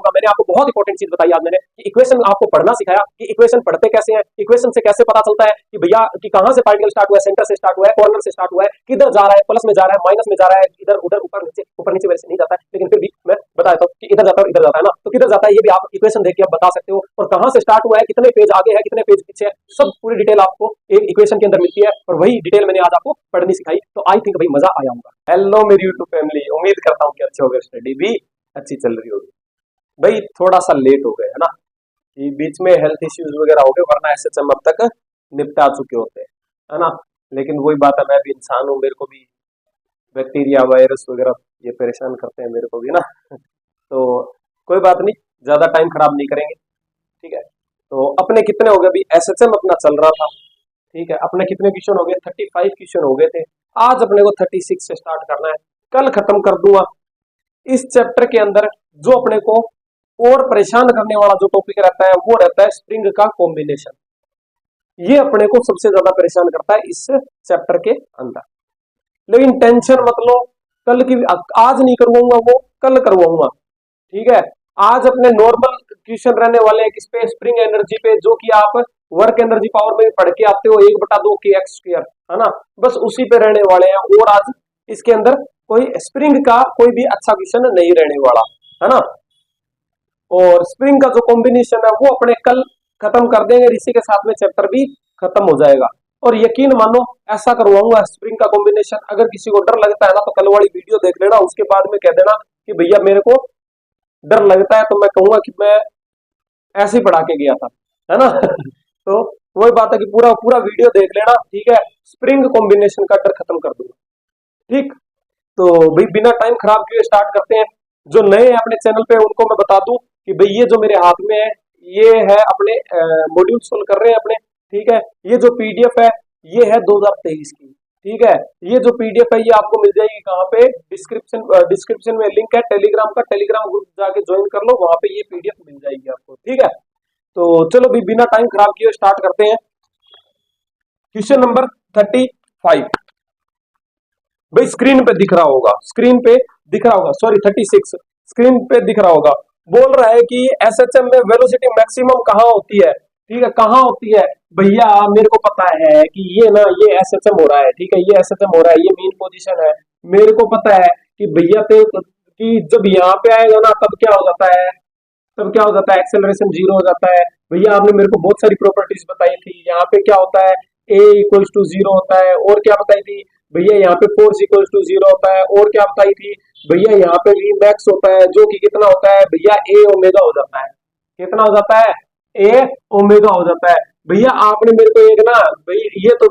होगा। मैंने आपको बहुत इंपॉर्टेंट चीज बताई आज मैंने कि इक्वेशन आपको पढ़ना सिखाया कि इक्वेशन पढ़ते कैसे हैं, इक्वेशन से कैसे पता चलता है कि भैया कि कहां से पार्टिकल स्टार्ट हुआ है, सेंटर से स्टार्ट हुआ है, कॉर्नर से स्टार्ट हुआ है, किधर जा रहा है, प्लस में जा रहा है, माइनस में जा रहा है, इधर उधर ऊपर नीचे वैसे नहीं जाता है, लेकिन फिर भी मैं बता देता हूँ कि इधर जाता है और इधर जाता है ना, तो किधर जाता है ये भी आप इक्वेशन देख के आप बता सकते हो, और कहां से स्टार्ट हुआ है, कितने पेज आगे है, कितने पेज पीछे है, सब पूरी डिटेल आपको एक इक्वेशन के अंदर मिलती है, और वही डिटेल मैंने आज आपको पढ़नी सिखाई। तो आई थिंक भाई मजा आया होगा। हेलो मेरी यूट्यूब फैमिली, उम्मीद करता हूँ कि अच्छे हो गए, स्टडी भी अच्छी चल रही होगी। भाई थोड़ा सा लेट हो गए है ना, कि बीच में हेल्थ इश्यूज वगैरह हो गए, वरना एसएचएम अब तक निपटा चुके होते हैं, है ना। लेकिन वही बात है, मैं भी इंसान हूँ, मेरे को भी बैक्टीरिया वायरस वगैरह ये परेशान करते हैं मेरे को भी ना तो कोई बात नहीं, ज्यादा टाइम खराब नहीं करेंगे, ठीक है। तो अपने कितने हो गए, अभी एसएचएम अपना चल रहा था, ठीक है। अपने कितने क्वेश्चन हो गए, 35 क्वेश्चन हो गए थे। आज अपने को 36 से स्टार्ट करना है, कल खत्म कर दूंगा। इस चैप्टर के अंदर जो अपने को और परेशान करने वाला जो टॉपिक रहता है वो रहता है स्प्रिंग का कॉम्बिनेशन। ये अपने को सबसे ज्यादा परेशान करता है इस चैप्टर के अंदर। लेकिन टेंशन मत लो, कल की आज नहीं करवाऊंगा, वो कल करवाऊंगा, ठीक है। आज अपने नॉर्मल क्वेश्चन रहने वाले हैं किस पे, स्प्रिंग एनर्जी पे, जो कि आप वर्क एनर्जी पावर में पढ़ के आते हो 1/2 के एक्स स्क्वायर, है ना, बस उसी पे रहने वाले हैं। और आज इसके अंदर कोई स्प्रिंग का कोई भी अच्छा क्वेश्चन नहीं रहने वाला, है ना। और स्प्रिंग का जो कॉम्बिनेशन है वो अपने कल खत्म कर देंगे, इसी के साथ में चैप्टर भी खत्म हो जाएगा। और यकीन मानो ऐसा करवाऊंगा स्प्रिंग का कॉम्बिनेशन, अगर किसी को डर लगता है ना तो कल वाली वीडियो देख लेना, उसके बाद में कह देना कि भैया मेरे को डर लगता है, तो मैं कहूंगा कि मैं ऐसे ही पढ़ा के गया था, है ना तो वही बात है कि पूरा पूरा वीडियो देख लेना, ठीक है। स्प्रिंग कॉम्बिनेशन का डर खत्म कर दूंगा, ठीक। तो भाई बिना टाइम खराब किए स्टार्ट करते हैं। जो नए हैं अपने चैनल पे उनको मैं बता दूं कि भाई ये जो मेरे हाथ में है ये है अपने मॉड्यूल सोल्व कर रहे हैं अपने, ठीक है। ये जो पीडीएफ है ये है 2023 की, ठीक है। ये जो पीडीएफ है ये आपको मिल जाएगी कहाँ पे, डिस्क्रिप्शन में लिंक है टेलीग्राम का, टेलीग्राम ग्रुप जाके ज्वाइन कर लो, वहां पे ये पीडीएफ मिल जाएगी आपको, ठीक है। तो चलो भी बिना टाइम खराब किए स्टार्ट करते हैं। क्वेश्चन नंबर 35 भाई स्क्रीन पे दिख रहा होगा, स्क्रीन पे दिख रहा होगा, सॉरी 36 स्क्रीन पे दिख रहा होगा। बोल रहा है कि एसएचएम में वेलोसिटी मैक्सिमम कहाँ होती है, ठीक है, कहाँ होती है। भैया मेरे को पता है कि ये ना ये एसएचएम हो रहा है, ठीक है, ये एसएचएम हो रहा है, ये मेन पोजीशन है। मेरे को पता है कि भैया पे कि जब यहाँ पे आएगा ना तब क्या हो जाता है, तब क्या हो जाता है, एक्सेलरेशन 0 हो जाता है। भैया आपने मेरे को बहुत सारी प्रॉपर्टीज बताई थी, यहाँ पे क्या होता है, a इक्वल्स टू 0 होता है, और क्या बताई थी भैया, यहाँ पे फोर्स इक्वल्स टू 0 होता है, और क्या बताई थी भैया, यहाँ पे v मैक्स होता है जो कि कितना होता है भैया, a ओमेगा हो जाता है। कितना हो जाता है, a ओमेगा हो जाता है। भैया आपने मेरे को एक ना भाई ये तो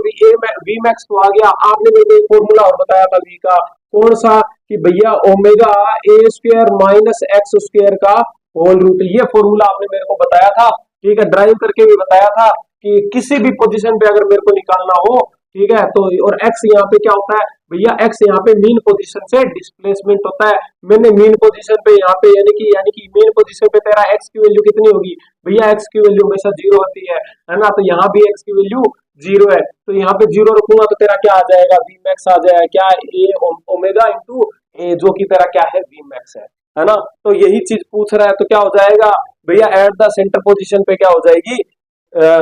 वी मैक्स तो आ गया, आपने मेरे को एक फॉर्मूला और बताया था v का, कौन सा, कि भैया omega a square minus x square का होल रूट, ये फॉर्मूला आपने मेरे को बताया था, ठीक है। ड्राइव करके भी बताया था कि किसी भी पोजीशन पे अगर मेरे को निकालना हो, ठीक है, तो और x यहाँ पे क्या होता है भैया, x यहाँ पे मीन पोजीशन से डिस्प्लेसमेंट होता है। मैंने मीन पोजीशन पे यहाँ पे यानी कि मीन पोजीशन पे तेरा x की वैल्यू कितनी होगी भैया, x की वैल्यू हमेशा 0 होती है ना, तो यहाँ भी x की वैल्यू 0 है, तो यहाँ पे 0 रखूंगा तो तेरा क्या आ जाएगा, v मैक्स आ जाएगा, क्या a ओमेगा इंटू a, जो कि तेरा क्या है, v मैक्स है ना। तो यही चीज पूछ रहा है, तो क्या हो जाएगा भैया, एट द सेंटर पोजीशन पे क्या हो जाएगी,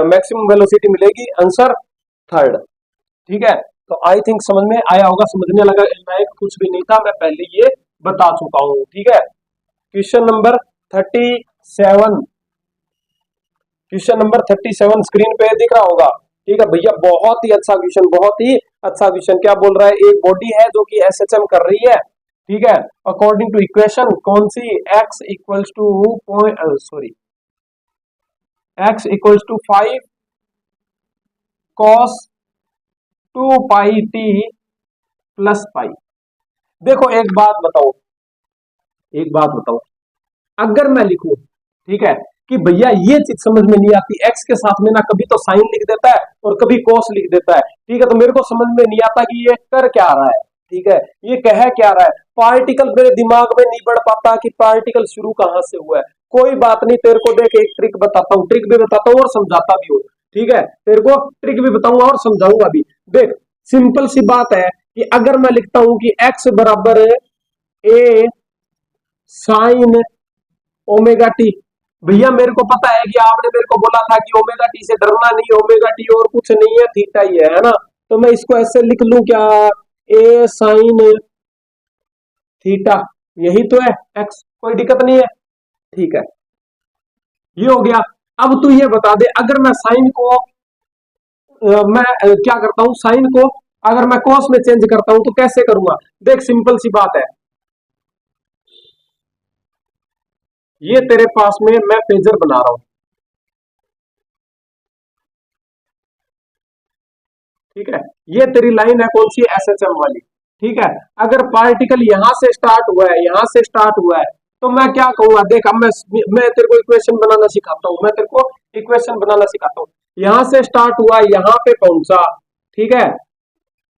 मैक्सिमम वेलोसिटी मिलेगी, आंसर थर्ड, ठीक है। तो आई थिंक समझ में आया होगा, समझने लगा लायक कुछ भी नहीं था, मैं पहले ये बता चुका हूं, ठीक है। Question number 37, question number 37 screen पे दिख रहा होगा, ठीक है भैया, बहुत ही अच्छा क्वेश्चन, बहुत ही अच्छा क्वेश्चन। क्या बोल रहा है, एक बॉडी है जो कि एसएचएम कर रही है, ठीक है, अकॉर्डिंग टू इक्वेशन कौन सी, x equals to x equals to 5 cos 2 pi t plus pi. देखो एक बात बताओ, अगर मैं लिखूं, ठीक है, कि भैया ये चीज समझ में नहीं आती, x के साथ में ना कभी तो साइन लिख देता है और कभी cos लिख देता है, ठीक है, तो मेरे को समझ में नहीं आता कि ये कर क्या रहा है, ठीक है, ये कह क्या रहा है। पार्टिकल मेरे दिमाग में नहीं बढ़ पाता कि पार्टिकल शुरू कहां से हुआ है। कोई बात नहीं, तेरे को देख एक ट्रिक बताता हूँ, ट्रिक भी बताता हूँ और समझाता भी हूँ, ठीक है, तेरे को ट्रिक भी बताऊंगा और समझाऊंगा भी। देख सिंपल सी बात है कि अगर मैं लिखता हूं कि x बराबर a साइन ओमेगा टी। भैया मेरे को पता है कि आपने मेरे को बोला था कि ओमेगा टी से डरना नहीं, ओमेगा टी और कुछ नहीं है, थीटा ही है ना। तो मैं इसको ऐसे लिख लूं क्या, ए साइन थीटा, यही तो है एक्स, कोई दिक्कत नहीं है। ठीक है, ये हो गया। अब तू ये बता दे, अगर मैं साइन को मैं क्या करता हूं, साइन को अगर मैं कॉस में चेंज करता हूं तो कैसे करूंगा। देख सिंपल सी बात है, ये तेरे पास में मैं फेजर बना रहा हूं, ठीक है। ये तेरी लाइन है कौन सी, एसएचएम वाली, ठीक है। अगर पार्टिकल यहां से स्टार्ट हुआ है, यहां से स्टार्ट हुआ है, तो मैं क्या कहूंगा, देख अब मैं तेरे को इक्वेशन बनाना सिखाता हूं, मैं तेरे को इक्वेशन बनाना सिखाता हूं। यहां से स्टार्ट हुआ, यहां पे पहुंचा, ठीक है,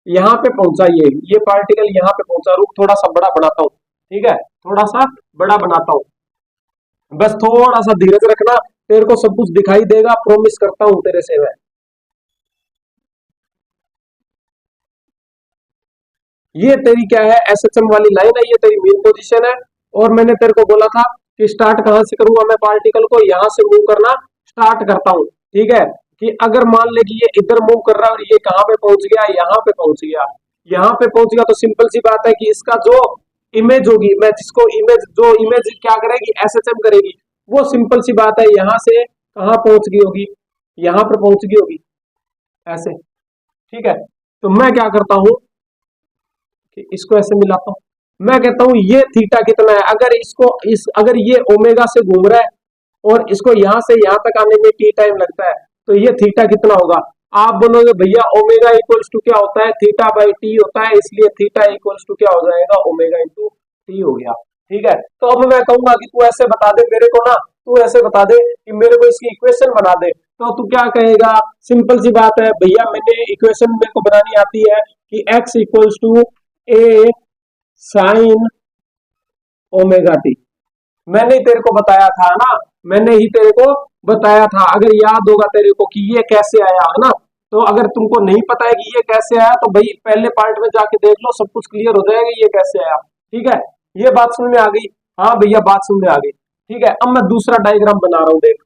यहां पे पहुंचा, ये पार्टिकल यहां पे पहुंचा। रुक थोड़ा सा बड़ा बनाता हूं, ठीक है, थोड़ा सा बड़ा बनाता हूं, बस थोड़ा सा धीरज रखना, तेरे को सब कुछ दिखाई देगा, प्रॉमिस करता हूं तेरे से मैं। ये तेरी क्या है, एसएचएम वाली लाइन है, ये तेरी मेन पोजीशन है। और मैंने तेरे को बोला था कि स्टार्ट कहां से करूंगा, मैं पार्टिकल को यहां से मूव करना स्टार्ट करता हूं, ठीक है। कि अगर मान ले कि ये इधर मूव कर रहा है और ये कहां पे पहुंच गया, यहां पे पहुंच गया, यहां पे पहुंच गया, तो सिंपल सी बात है कि इसका जो इमेज होगी, मैं जिसको इमेज, जो इमेज क्या करेगी, एसएचएम करेगी, वो सिंपल सी बात है यहां से कहां पहुंच गई होगी, यहां पर पहुंच गई होगी, ऐसे, ठीक है। तो मैं क्या करता हूं कि इसको ऐसे मिलाता हूं, मैं कहता हूं ये थीटा कितना है, अगर इसको अगर ये ओमेगा से घूम रहा है और इसको यहां से यहां तक आने में टी टाइम लगता है, तो ये थीटा कितना होगा। आप बोलोगे भैया ओमेगा इक्वल्स टू क्या होता है, थीटा बाई टी होता है, इसलिए थीटा इक्वल्स टू क्या हो जाएगा, ओमेगा इंटू टी हो गया, ठीक है। तो अब मैं कहूंगा कि तू ऐसे बता दे मेरे को ना, तू ऐसे बता दे कि मेरे को इसकी इक्वेशन बना दे, तो तू क्या कहेगा, सिंपल सी बात है भैया, मैंने इक्वेशन मेरे को बनानी आती है कि x equals to A sine omega t. मैंने ही तेरे को बताया था ना, मैंने ही तेरे को बताया था, अगर याद होगा तेरे को कि ये कैसे आया है ना। तो अगर तुमको नहीं पता है कि ये कैसे आया, तो भाई पहले पार्ट में जाके देख लो, सब कुछ क्लियर हो जाएगा ये कैसे आया, ठीक है। ये बात समझ में आ गई, हाँ भैया बात समझ में आ गई, ठीक है। अब मैं दूसरा डायग्राम बना रहा हूं, देख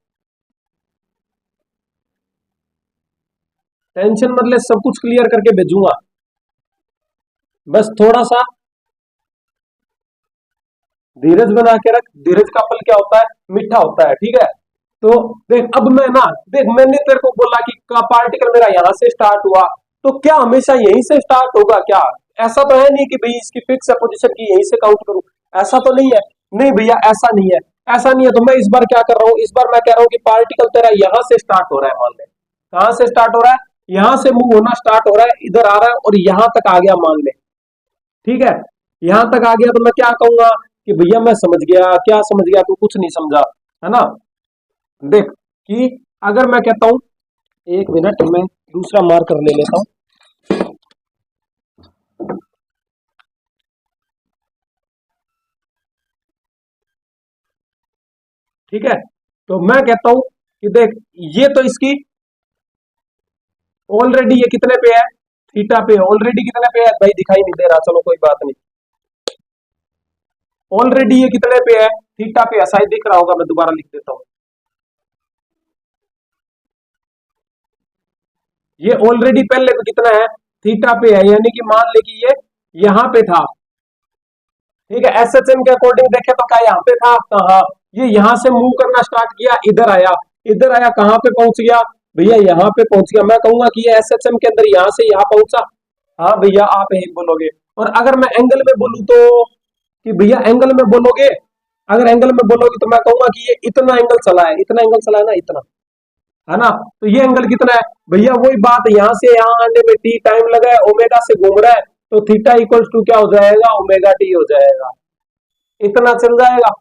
टेंशन मत ले, सब कुछ क्लियर करके भेजूंगा, बस थोड़ा सा धीरज बना के रख। धीरज का फल क्या होता है, मीठा होता है, ठीक है। तो देख अब मैं ना, देख मैंने तेरे को बोला कि का पार्टिकल मेरा यहां से स्टार्ट हुआ, तो क्या हमेशा यहीं से स्टार्ट होगा क्या, ऐसा तो है नहीं कि भाई इसकी फिक्स है पोजीशन की यहीं से काउंट करूं, ऐसा तो नहीं है। नहीं भैया ऐसा नहीं है, ऐसा नहीं है। तो मैं इस बार क्या कर रहा हूं, इस बार मैं कह रहा हूं कि पार्टिकल तेरा यहां से स्टार्ट हो रहा है, मान ले कहां से स्टार्ट हो रहा है, यहां से मूव होना स्टार्ट हो रहा है, इधर आ रहा है और यहां तक आ गया मान ले, ठीक है। यहां तक आ गया तो मैं क्या कहूंगा कि भैया मैं समझ गया, क्या समझ गया, तू कुछ नहीं समझा, है ना। देख कि अगर मैं कहता हूं, एक मिनट मैं दूसरा मार्कर ले लेता हूं, ठीक है। तो मैं कहता हूं कि देख ये तो इसकी ऑलरेडी ये कितने पे है, थीटा पे ऑलरेडी कितने पे है भाई, दिखाई नहीं दे रहा, चलो कोई बात नहीं, ऑलरेडी ये कितने पे है, थीटा पे है, शायद दिख रहा होगा, मैं दोबारा लिख देता हूं। ये ऑलरेडी पहले पे कितना है, थीटा पे है, यानी कि मान ले कि ये यहां पे था, ठीक है। एसएचएम के अकॉर्डिंग देखे तो क्या यहाँ पे था, कहा ये यहां से मूव करना स्टार्ट किया, इधर आया, इधर आया, कहां पे पहुंच गया भैया, यहां पे पहुंच गया। मैं कहूंगा कि ये एसएचएम के अंदर यहां से यहां पहुंचा, हाँ भैया आप यही बोलोगे। और अगर मैं एंगल में बोलूं तो, कि भैया एंगल में बोलोगे, अगर एंगल में बोलोगे तो मैं कहूंगा कि ये इतना एंगल चला है, इतना एंगल चला है ना, इतना, है ना। तो ये एंगल कितना है भैया, वही बात, यहां से यहां आने में टी टाइम लगा है, ओमेगा से घूम रहा है, तो थीटा इक्वल्स टू क्या हो जाएगा, ओमेगा टी हो जाएगा, इतना चल जाएगा।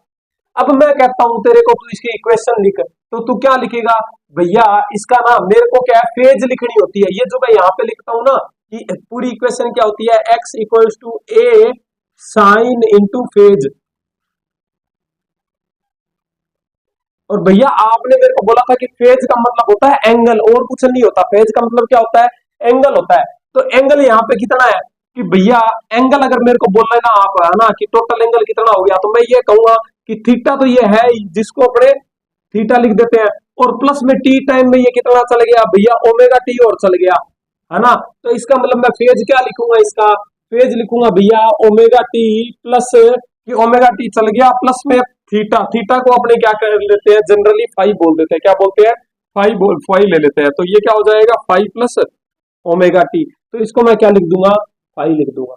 अब मैं कहता हूं तेरे को, तू इसकी इक्वेशन लिख, तो तू क्या लिखेगा भैया, इसका ना मेरे को क्या है, फेज लिखनी होती है। ये जो मैं यहाँ पे लिखता हूं ना, कि पूरी इक्वेशन क्या होती है, x equals to A sine into phase. और भैया आपने मेरे को बोला था कि फेज का मतलब होता है एंगल, और कुछ नहीं होता, फेज का मतलब क्या होता है, एंगल होता है। तो एंगल यहाँ पे कितना है कि भैया, एंगल अगर मेरे को बोल रहे ना आप, है ना, कि टोटल एंगल कितना हो गया, तो मैं ये कहूंगा कि थीटा तो ये है ही, जिसको अपने थीटा लिख देते हैं, और प्लस में टी टाइम में ये कितना चल गया भैया, ओमेगा टी और चल गया, है ना। तो इसका मतलब मैं फेज क्या लिखूंगा, इसका फेज लिखूंगा भैया ओमेगा टी प्लस, कि ओमेगा टी चल गया प्लस में थीटा, थीटा को अपने क्या कर लेते हैं जनरली फाइव बोल देते हैं, क्या बोलते हैं फाइव ले लेते हैं, तो ये क्या हो जाएगा फाइव प्लस ओमेगा टी, तो इसको मैं क्या लिख दूंगा फाइव लिख दूंगा।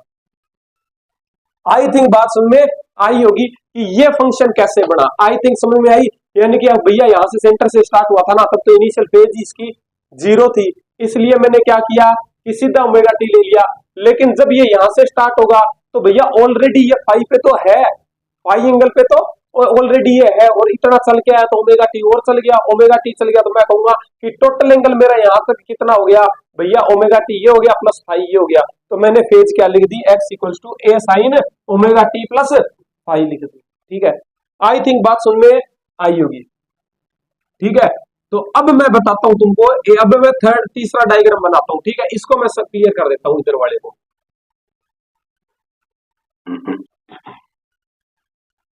आई थिंक बात समझ में आई होगी कि ये फंक्शन कैसे बना, आई थिंक समझ में आई। यानी कि अब भैया यहां से सेंटर से स्टार्ट हुआ था ना, तब तो इनिशियल फेज इसकी जीरो थी, इसलिए मैंने क्या किया कि सीधा ओमेगा टी ले लिया, लेकिन जब ये यहां से स्टार्ट होगा तो भैया ऑलरेडी ये फाइव पे तो है, फाइव एंगल पे तो ऑलरेडी ये है, और इतना चल के आया तो ओमेगा टी और चल गया, ओमेगा टी चल गया, तो मैं कहूंगा कि टोटल एंगल मेरा यहाँ तक कितना हो गया भैया, ओमेगा टी ये हो गया प्लस फाइव ये हो गया, तो मैंने फेज क्या लिख दी x equals to A sine omega T plus five लिख दी। ठीक है, आई थिंक बात सुन में आई होगी। ठीक है, तो अब मैं बताता हूं तुमको, अब मैं तीसरा डायग्राम बनाता हूं। ठीक है, इसको मैं सब क्लियर कर देता हूं इधर वाले को,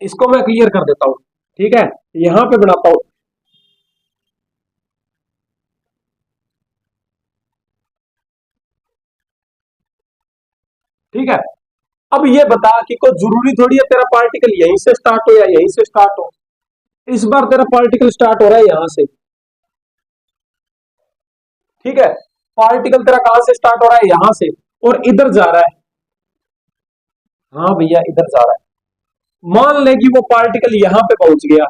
इसको मैं क्लियर कर देता हूं। ठीक है, यहां पे बनाता हूं। ठीक है, अब ये बता कि कोई जरूरी थोड़ी है तेरा पार्टिकल यहीं से स्टार्ट हो या यहीं से स्टार्ट हो, इस बार तेरा पार्टिकल स्टार्ट हो रहा है यहां से। ठीक है, पार्टिकल तेरा कहां से स्टार्ट हो रहा है यहां से, और इधर जा रहा है, हाँ भैया इधर जा रहा है। मान ले कि वो पार्टिकल यहां पे पहुंच गया,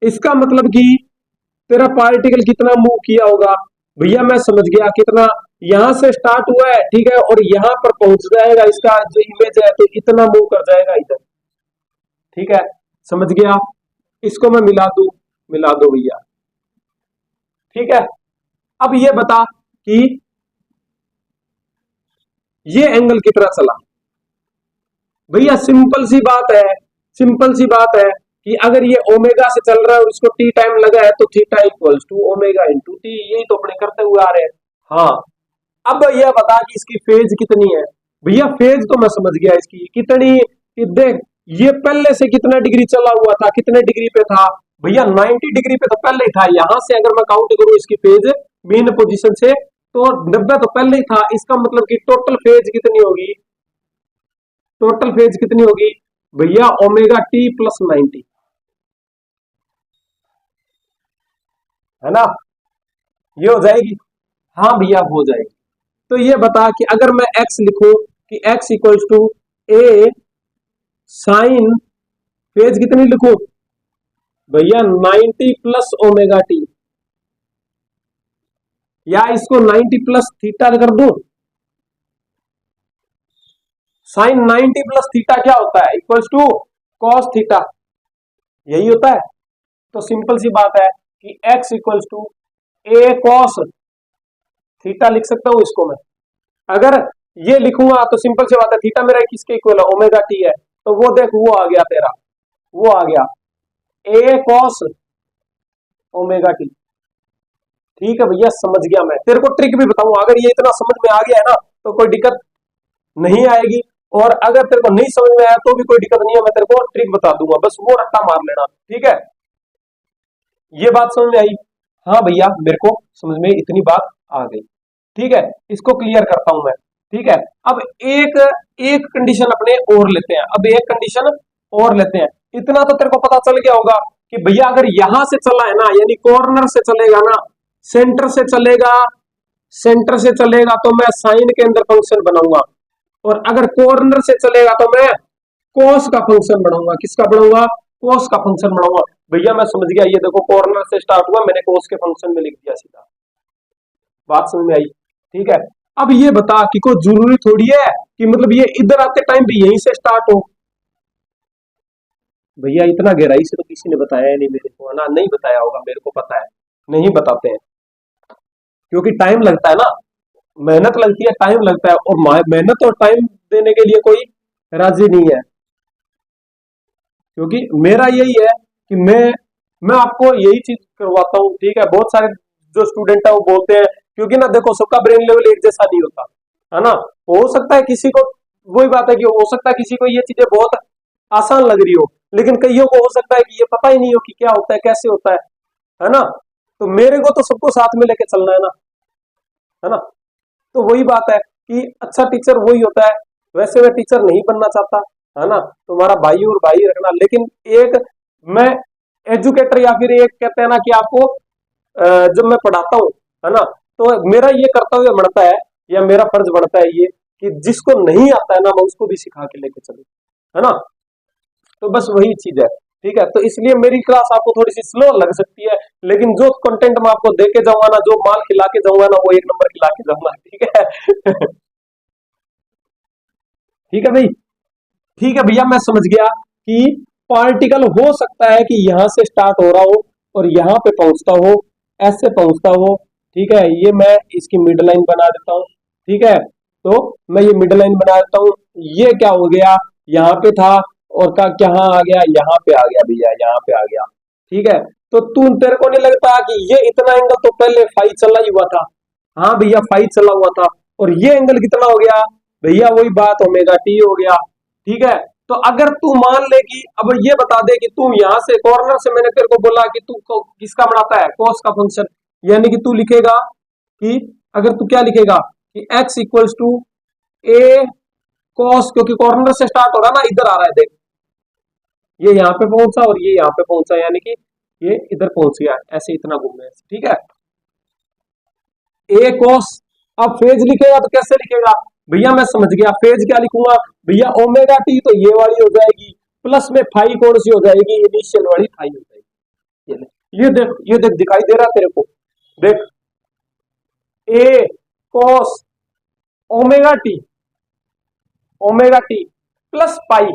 इसका मतलब कि तेरा पार्टिकल कितना मूव किया होगा भैया, मैं समझ गया कितना, यहां से स्टार्ट हुआ है ठीक है, और यहां पर पहुंच जाएगा, इसका जो इमेज है तो इतना मूव कर जाएगा इधर। ठीक है, समझ गया, इसको मैं मिला दू भैया। ठीक है, अब ये बता कि ये एंगल कितना चला भैया, सिंपल सी बात है, सिंपल सी बात है कि अगर ये ओमेगा से चल रहा है और इसको टी टाइम लगा है तो theta equals to omega into t, यही तो अपने करते हुए आ रहे हैं। हाँ, अब यह बता कि इसकी फेज कितनी है भैया, फेज तो मैं समझ गया इसकी कितनी, देख ये पहले से कितना डिग्री चला हुआ था, कितने डिग्री पे था भैया 90 डिग्री पे तो पहले ही था, यहां से अगर मैं काउंट करूं इसकी फेज मेन पोजीशन से तो 90 तो पहले ही था, इसका मतलब कि टोटल फेज कितनी होगी, टोटल फेज कितनी होगी भैया ओमेगा टी प्लस 90, है ना, ये हो जाएगी। हाँ भैया हो जाएगी, तो ये बता कि अगर मैं x लिखूं कि x equals to A sine, phase कितनी लिखूं भैया 90 प्लस ओमेगा टी, या इसको 90 प्लस थीटा कर दूं, साइन 90 प्लस थीटा क्या होता है इक्वल्स टू कॉस थीटा, यही होता है। तो सिंपल सी बात है कि x equals to a cos theta लिख सकता हूं इसको मैं, अगर ये लिखूंगा तो सिंपल सी बात है थीटा मेरा किसके इक्वल है ओमेगा टी है, तो वो देख वो आ गया तेरा, वो आ गया ए कॉस ओमेगा टी। ठीक है भैया समझ गया, मैं तेरे को ट्रिक भी बताऊं, अगर ये इतना समझ में आ गया है ना तो कोई दिक्कत नहीं आएगी, और अगर तेरे को नहीं समझ में आया तो भी कोई दिक्कत नहीं है, मैं तेरे को ट्रिक बता दूंगा, बस वो रट्टा मार लेना। ठीक है, ये बात समझ में आई, हाँ भैया मेरे को समझ में इतनी बात आ गई। ठीक है, इसको क्लियर करता हूं मैं। ठीक है, अब एक एक कंडीशन अपने और लेते हैं, अब एक कंडीशन और लेते हैं, इतना तो तेरे को पता चल गया होगा कि भैया अगर यहां से चला है ना, यानी कॉर्नर से चलेगा ना, सेंटर से चलेगा, सेंटर से चलेगा तो मैं साइन के अंदर फंक्शन बनाऊंगा, और अगर कॉर्नर से चलेगा तो मैं कोस का फंक्शन बनाऊंगा, किसका बनाऊंगा कोस का फंक्शन बनाऊंगा। भैया मैं समझ गया, ये देखो कॉर्नर से स्टार्ट हुआ, मैंने कोस के फंक्शन में लिख दिया सीधा, बात समझ में आई। ठीक है, अब ये बता कि कोई जरूरी थोड़ी है कि मतलब ये इधर आते टाइम भी यहीं से स्टार्ट हो, भैया इतना गहराई से तो किसी ने बताया नहीं मेरे को, है ना, नहीं बताया होगा, मेरे को पता है नहीं बताते हैं, क्योंकि टाइम लगता है ना, मेहनत लगती है, टाइम लगता है, और मेहनत और टाइम देने के लिए कोई राजी नहीं है, क्योंकि मेरा यही है कि मैं आपको यही चीज करवाता हूँ। ठीक है, बहुत सारे जो स्टूडेंट है वो बोलते हैं, क्योंकि ना देखो सबका ब्रेन लेवल एक जैसा नहीं होता, है ना, हो सकता है किसी को, वही बात है कि हो सकता है किसी को ये चीजें बहुत आसान लग रही हो, लेकिन कईयों को हो सकता है कि ये पता ही नहीं हो कि क्या होता है, कैसे होता है ना। तो मेरे को तो सबको साथ में लेके चलना है ना। तो वही बात है कि अच्छा टीचर वही होता है। वैसे मैं टीचर नहीं बनना चाहता, है ना, तुम्हारा भाई और भाई रखना, लेकिन एक मैं एजुकेटर, या फिर एक कहते हैं ना कि आपको जब मैं पढ़ाता हूँ, है ना, तो मेरा ये कर्तव्य बनता है या मेरा फर्ज बनता है ये कि जिसको नहीं आता है ना, मैं उसको भी सिखा के लेके चलूं, है ना। तो बस वही चीज है, ठीक है। तो इसलिए मेरी क्लास आपको थोड़ी सी स्लो लग सकती है, लेकिन जो कंटेंट मैं आपको दे के जाऊंगा ना, जो माल खिला के जाऊंगा ना, वो एक नंबर खिला के जाऊंगा, ठीक है। ठीक है भाई, ठीक है भैया, मैं समझ गया कि पार्टिकल हो सकता है कि यहां से स्टार्ट हो रहा हो और यहां पे पहुंचता हो, ऐसे पहुंचता हो, ठीक है। ये मैं इसकी मिड लाइन बना देता हूं, ठीक है। तो मैं ये मिड लाइन बना देता हूं, ये क्या हो गया, यहाँ पे था और का कहाँ आ गया, यहाँ पे आ गया भैया, यहाँ पे आ गया, ठीक है। तो तू तेरे को नहीं लगता कि ये इतना एंगल तो पहले फाई चला ही हुआ था? हाँ भैया, फाई चला हुआ था, और ये एंगल कितना हो गया भैया, वही बात ओमेगा टी हो गया, ठीक है। तो अगर तू मान ले कि अब ये बता दे कि तू यहां से कॉर्नर से, मैंने तेरे को बोला कि तू किसका बनाता है, कॉस का फंक्शन, यानी कि तू लिखेगा कि अगर तू क्या लिखेगा कि x equals to a cos, क्योंकि कॉर्नर से स्टार्ट हो रहा है ना, इधर आ रहा है देख, ये यहाँ पे पहुंचा और ये यहाँ पे पहुंचा, यानी कि ये इधर पहुंच गया, ऐसे इतना घूमना है, ठीक है। ए कॉस, अब फेज लिखेगा तो कैसे लिखेगा भैया, मैं समझ गया, फेज क्या लिखूंगा भैया, ओमेगा टी तो ये वाली हो जाएगी, प्लस में फाई कौन सी हो जाएगी, इनिशियल वाली फाई हो जाएगी। ये देख दिखाई दे रहा तेरे को, देख, A cos omega T, omega T plus pi,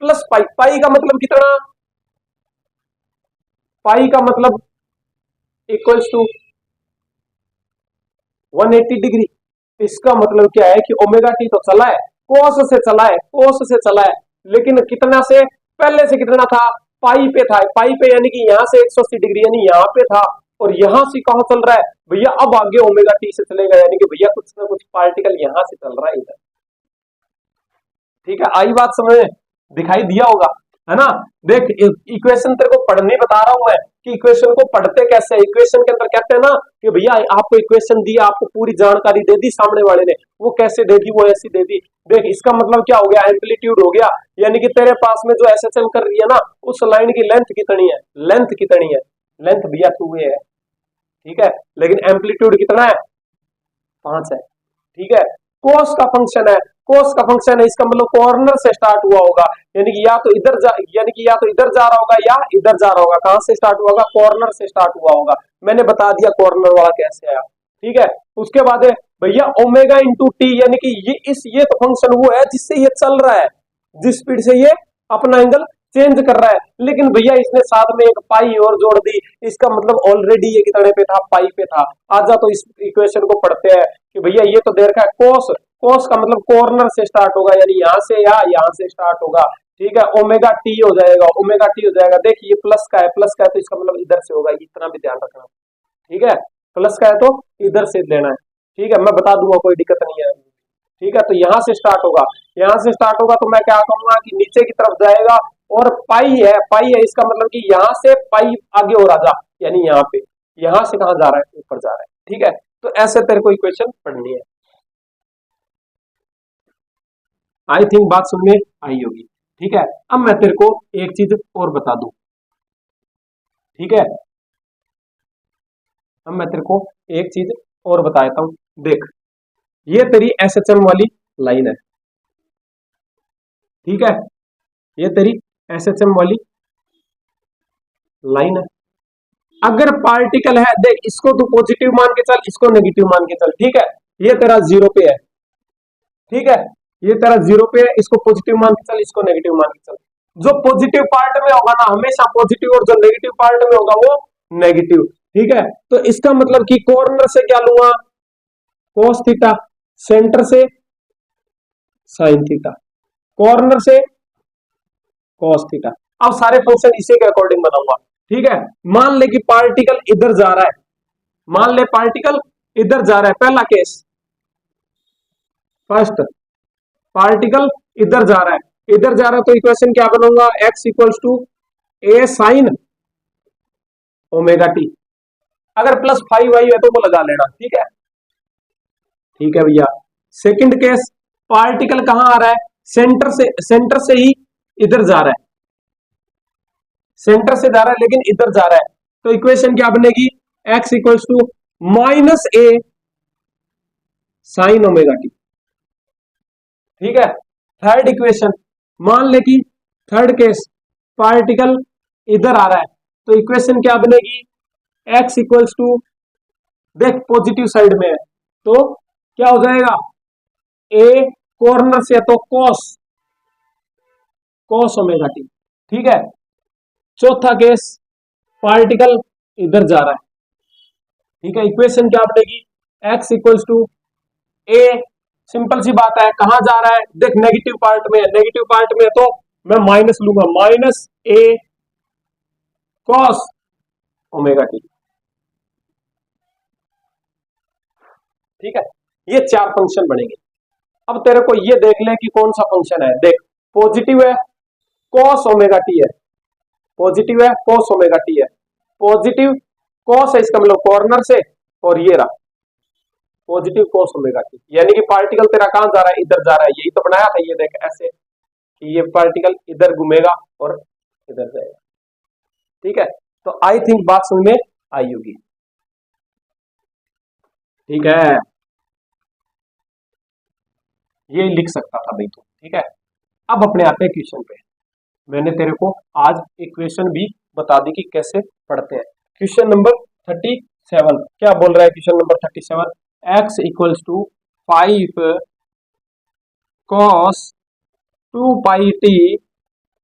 plus pi, pi का मतलब कितना, पाई का मतलब इक्वल्स टू 180 डिग्री। इसका मतलब क्या है कि ओमेगा टी तो चला है, कोस से चला है, कोस से चला है, लेकिन कितना से, पहले से कितना था, पाई पे था, पाई पे, यानी कि यहां से 180 डिग्री, यानी यहां पे था, और यहां से कहां चल रहा है भैया, अब आगे ओमेगा टी से चलेगा, यानी कि भैया कुछ ना कुछ पार्टिकल यहां से चल रहा है इधर, ठीक है। आई बात समझ में, दिखाई दिया होगा, है ना। देख, इक्वेशन तेरे को पढ़ने बता रहा हूं मैं कि इक्वेशन को पढ़ते कैसे है। इक्वेशन के अंदर कहते हैं ना कि भैया आपको इक्वेशन दी, आपको पूरी जानकारी दे दी सामने वाले ने, वो कैसे दे दी, वो ऐसी दे दी। देख, इसका मतलब क्या हो गया, एम्पलीट्यूड हो गया, यानी कि तेरे पास में जो एसएचएम कर रही है ना, उस लाइन की लेंथ कितनी है, लेंथ कितनी है, लेंथ भैया 2a है, ठीक है, लेकिन एम्पलीट्यूड कितना है, 5 है, ठीक है। कोस का फंक्शन है, कोस का फंक्शन है, इसका मतलब कॉर्नर से स्टार्ट हुआ होगा, यानी कि या तो इधर जा, यानी कि या तो इधर जा रहा होगा या इधर जा रहा होगा। कहां से स्टार्ट हुआ होगा, कॉर्नर से स्टार्ट हुआ होगा, मैंने बता दिया कॉर्नर वाला कैसे आया, ठीक है। उसके बाद है भैया ओमेगा इंटू टी, यानी कि ये तो फंक्शन वो है जिससे ये चल रहा है, जिस स्पीड से ये अपना एंगल चेंज कर रहा है, लेकिन भैया इसने साथ में एक पाई और जोड़ दी, इसका मतलब ऑलरेडी ये कितने पे था, पाई पे था। आजा तो इस इक्वेशन को पढ़ते हैं कि भैया ये तो दे रखा है कोस, कोस का मतलब कॉर्नर से स्टार्ट होगा, यानी यहां से या यहां से स्टार्ट होगा, ठीक है। ओमेगा टी हो जाएगा, ओमेगा टी हो जाएगा, देखिए प्लस का है, प्लस का है तो इसका मतलब इधर से होगा, इतना भी ध्यान रखना, ठीक है। प्लस का है तो इधर से लेना है, ठीक है, मैं बता दूंगा, कोई दिक्कत नहीं है, ठीक है। तो यहां से स्टार्ट होगा, यहां से स्टार्ट होगा, तो मैं क्या कहूंगा कि नीचे की तरफ जाएगा, और पाई है, पाई है, इसका मतलब कि यहां से पाई आगे हो राजा, यानी यहाँ पे, यहां से कहां जा रहा है, ऊपर जा रहा है, ठीक है। तो ऐसे तेरे को इक्वेशन पढ़नी है। आई थिंक बात समझ में आई होगी, ठीक है। अब मैं तेरे को एक चीज और बता दूं, ठीक है, अब मैं तेरे को एक चीज और बता देता हूं। देख, ये तेरी एसएचएम वाली लाइन है, ठीक है, ये तेरी एसएचएम वाली लाइन है। अगर पार्टिकल है, देख इसको तू पॉजिटिव मान के चल, इसको नेगेटिव मान के चल, ठीक है। ये तेरा जीरो पे है, ठीक है, ये तेरा जीरो पे है, इसको पॉजिटिव मान के चल, इसको नेगेटिव मान के चल। जो पॉजिटिव पार्ट में होगा ना हमेशा पॉजिटिव, और जो नेगेटिव पार्ट में होगा वो नेगेटिव, ठीक है। तो इसका मतलब कि कॉर्नर से क्या लूंगा, कोस थीटा, सेंटर से साइन थीटा, कॉर्नर से कॉस थीटा। अब सारे फंक्शन इसी के अकॉर्डिंग बनाऊंगा, ठीक है। मान ले कि पार्टिकल इधर जा रहा है, मान ले पार्टिकल इधर जा रहा है, पहला केस, फर्स्ट पार्टिकल इधर जा रहा है, इधर जा रहा है तो इक्वेशन क्या बनूंगा, x equals to A sine omega t. अगर प्लस 5y है तो वो लगा लेना, ठीक है। ठीक है भैया। सेकंड केस, पार्टिकल कहां आ रहा है, सेंटर से ही इधर जा रहा है, सेंटर से जा रहा है लेकिन इधर जा रहा है, तो इक्वेशन क्या बनेगी, x equals to minus a sine omega t. ठीक है। थर्ड इक्वेशन, मान ले कि थर्ड केस पार्टिकल इधर आ रहा है, तो इक्वेशन क्या बनेगी, x इक्वल्स टू, देख पॉजिटिव साइड में है तो क्या हो जाएगा, ए कॉर्नर से तो कॉस कॉस ओमेगा टी। ठीक है। चौथा केस, पार्टिकल इधर जा रहा है, ठीक है, इक्वेशन क्या बनेगी, x equals to A, simple सी बात है, कहां जा रहा है, देख नेगेटिव पार्ट में है, नेगेटिव पार्ट में है तो मैं माइनस लूंगा, माइनस ए कॉस ओमेगा टी। ठीक है। ये चार फंक्शन बनेंगे। अब तेरे को ये देख ले कि कौन सा फंक्शन है, देख पॉजिटिव है कॉस ओमेगा टी है, पॉजिटिव है कॉस ओमेगा टी है, पॉजिटिव कॉस है, इसका मतलब कॉर्नर से, और ये रहा पॉजिटिव कॉस ओमेगा टी, यानी कि पार्टिकल तेरा कहां जा रहा है, इधर जा रहा है, यही तो बनाया था, ये देख ऐसे कि ये पार्टिकल इधर घूमेगा और इधर जाएगा। ठीक है। तो आई थिंक बात समझ में आई होगी। ठीक है, ये लिख सकता था भाई तू। ठीक है। अब अपने आते हैं क्वेश्चन पे। मैंने तेरे को आज इक्वेशन भी बता दी कि कैसे पढ़ते हैं। क्वेश्चन नंबर 37 क्या बोल रहा है, question number 37, x equals to 5 cos 2 pi t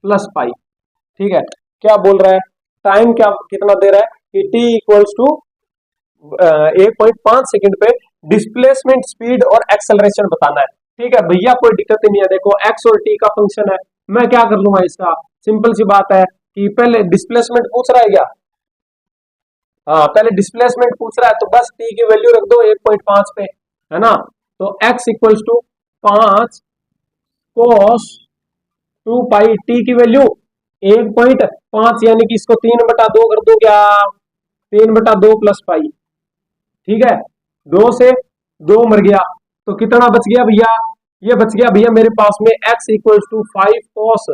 plus pi. ठीक है। क्या बोल रहा है, टाइम क्या कितना दे रहा है कि t इक्वल्स टू 1.5 सेकंड पे डिस्प्लेसमेंट स्पीड और एक्सेलरेशन बताना है। ठीक है भैया, कोई दिक्कत नहीं है, देखो x और t का फंक्शन है, मैं क्या कर लूंगा इसका, सिंपल सी बात है कि पहले डिस्प्लेसमेंट पूछ रहा है क्या, हाँ पहले डिस्प्लेसमेंट पूछ रहा है तो बस t की वैल्यू रख दो 1.5 पे, है ना। तो x equals to 5 cos 2 pi t की वैल्यू 1.5, यानी कि इसको 3/2 कर दो क्या, 3/2 प्लस पाई। ठीक है। 2 से 2 मर गया तो कितना बच गया भैया, ये बच गया भैया मेरे पास में x इक्वल्स टू 5 cos,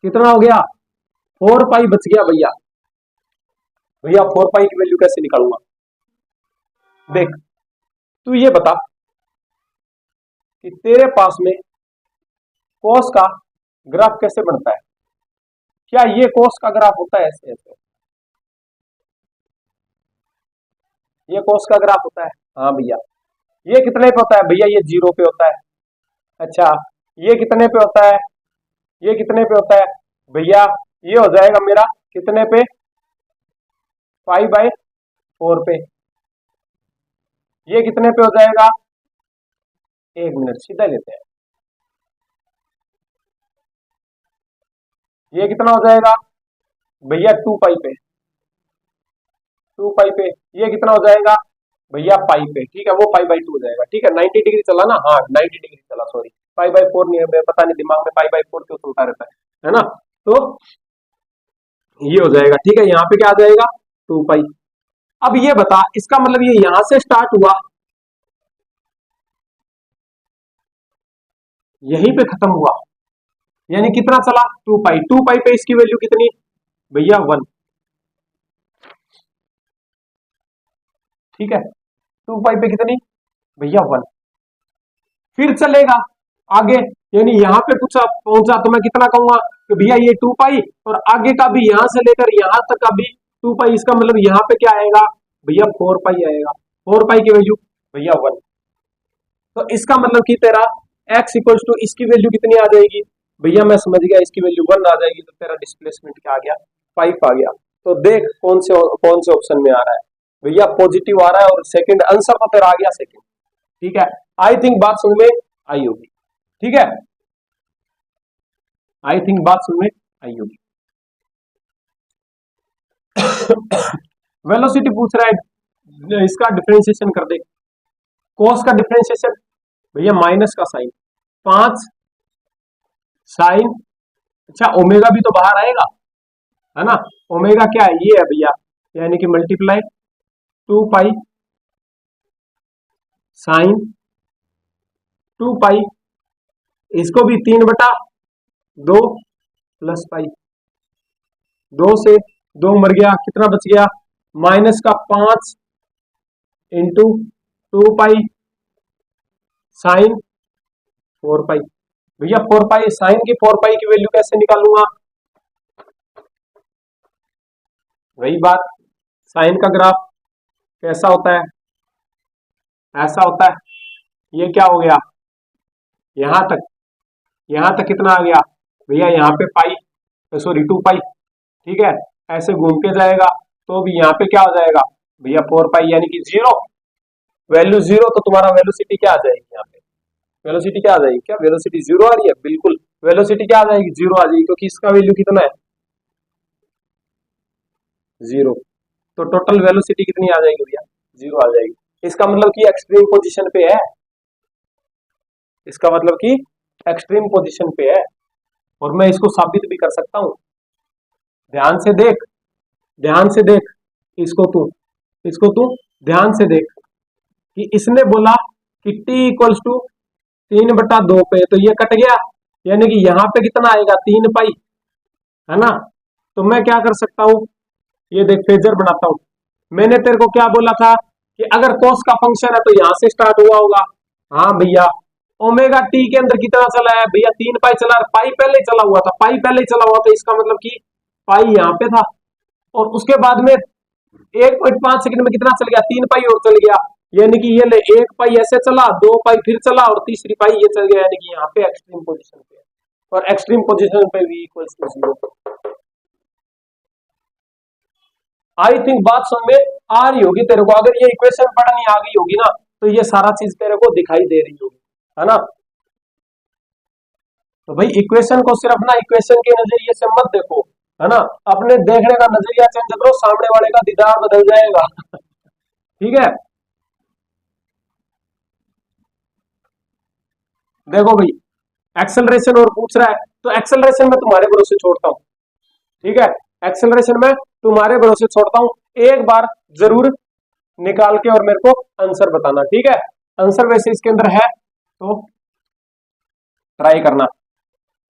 कितना हो गया 4 पाई बच गया भैया। भैया 4 पाई की वैल्यू कैसे निकालूंगा, देख तू ये बता कि तेरे पास में cos का ग्राफ कैसे बनता है, क्या ये cos का ग्राफ होता है ऐसे ऐसे, ये cos का ग्राफ होता है, हाँ भैया। ये कितने पे होता है भैया, ये 0 पे होता है। अच्छा, ये कितने पे होता है, ये कितने पे होता है भैया, ये हो जाएगा मेरा कितने पे, 5/4 पे। ये कितने पे हो जाएगा, 1 मिनट सीधा लेते हैं, ये कितना हो जाएगा भैया 2 पाई पे, 2 पाई पे। ये कितना हो जाएगा भैया पाई पे। ठीक है, वो पाई/2 हो जाएगा। ठीक है, 90 डिग्री चला ना, हाँ 90 डिग्री चला, सॉरी पाई/4 नहीं है, पता नहीं दिमाग में पाई/4 क्यों चलता रहता है ना। तो ये हो जाएगा। ठीक है, यहाँ पे क्या आ जाएगा 2 पाई। अब ये बता, इसका मतलब ये यहां से स्टार्ट हुआ, यहीं पे खत्म हुआ, यानी कितना चला 2 पाई। 2 पाई पे इसकी वैल्यू कितनी भैया 1। ठीक है, 2 पाई पे कितनी भैया 1, फिर चलेगा आगे, यानी यहाँ पे कुछ पहुंचा तो मैं कितना कहूंगा कि भैया ये 2 पाई, और आगे का भी यहां से लेकर यहां तक का भी 2 पाई, इसका मतलब यहाँ पे क्या आएगा भैया 4 पाई आएगा। 4 पाई की वैल्यू भैया 1, तो इसका मतलब कि तेरा x इक्वल्स टू इसकी वैल्यू कितनी आ जाएगी भैया, मैं समझ गया, इसकी वैल्यू 1 आ जाएगी, तो तेरा डिस्प्लेसमेंट क्या आ गया 5 आ गया। तो देख कौन से ऑप्शन में आ रहा है भैया, पॉजिटिव आ रहा है, और सेकंड आंसर तो तेरा आ गया सेकंड। ठीक है, आई थिंक बात समझ में आई होगी। ठीक है, आई थिंक बात समझ में आई होगी। वेलोसिटी पूछ रहा है, इसका डिफरेंशिएशन कर दे, कोस का डिफरेंशिएशन भैया माइनस का साइन, 5 साइन, अच्छा ओमेगा भी तो बाहर आएगा, है ना। ओमेगा क्या है, ये है भैया, यानी कि मल्टीप्लाई 2 पाई साइन 2 पाई, इसको भी 3/2 प्लस पाई, 2 से 2 मर गया, कितना बच गया, -5 इंटू 2 पाई साइन 4 पाई। भैया 4 पाई साइन की 4 पाई की वैल्यू कैसे निकालूंगा, वही बात, साइन का ग्राफ कैसा होता है, ऐसा होता है। ये क्या हो गया, यहां तक, यहां तक कितना आ गया भैया, यहाँ पे पाई, सॉरी 2 पाई, ठीक है, ऐसे घूम के जाएगा तो भी यहाँ पे क्या हो जाएगा भैया 4 पाई, यानी कि 0, वैल्यू 0, तो तुम्हारा वेलोसिटी क्या आ जाएगी, यहाँ पे वेलोसिटी क्या आ जाएगी, क्या वेलोसिटी 0 आ रही है, बिल्कुल वेलोसिटी क्या आ जाएगी, 0 आ जाएगी, क्योंकि इसका वैल्यू कितना है 0, तो टोटल वेलोसिटी कितनी आ जाएगी भैया, 0 आ जाएगी। इसका मतलब कि एक्सट्रीम पोजीशन पे है, इसका मतलब कि एक्सट्रीम पोजीशन पे है, और मैं इसको साबित भी कर सकता हूं, ध्यान से देख, ध्यान से देख, इसको तू ध्यान से देख, कि इसने बोला कि t इक्वल्स टू 3/2 पे, तो ये कट गया, यानी कि यहाँ पे कितना आएगा 3 पाई, है ना। तो मैं क्या कर सकता हूं, ये देख फेजर बनाता हूं, मैंने तेरे को क्या बोला था कि अगर cos का फंक्शन है तो यहां से स्टार्ट हुआ होगा, हाँ भैया, ओमेगा टी के अंदर कितना चला है भैया, 3 पाई चला, पाई पहले चला हुआ था, पाई पहले चला हुआ था, इसका मतलब कि पाई यहाँ पे था, और उसके बाद में 1.5 सेकंड में कितना चल गया, 3 पाई और चल गया, यानी कि ये ले 1 पाई ऐसे चला, 2 पाई फिर चला, और तीसरी पाई ये चल गया, यानी कि यहाँ पे एक्सट्रीम पोजीशन पे, और एक्सट्रीम पोजीशन पे v equals to 0। I think बात समझ में आ रही होगी तेरे को, अगर ये इक्वेशन पढ़नी आ गई होगी ना, तो ये सारा चीज तेरे को दिखाई दे रही होगी, है ना। तो भाई इक्वेशन को सिर्फ ना इक्वेशन के नजरिए से मत देखो, है ना, अपने देखने का नजरिया चेंज करो, सामने वाले का दीदार बदल जाएगा ठीक है, देखो भाई एक्सेलरेशन और पूछ रहा है, तो एक्सेलरेशन में तुम्हारे भरोसे छोड़ता हूं, ठीक है, एक्सेलरेशन में तुम्हारे भरोसे छोड़ता हूं, एक बार जरूर निकाल के और मेरे को आंसर बताना, ठीक है। आंसर वैसे इसके अंदर है तो ट्राई करना,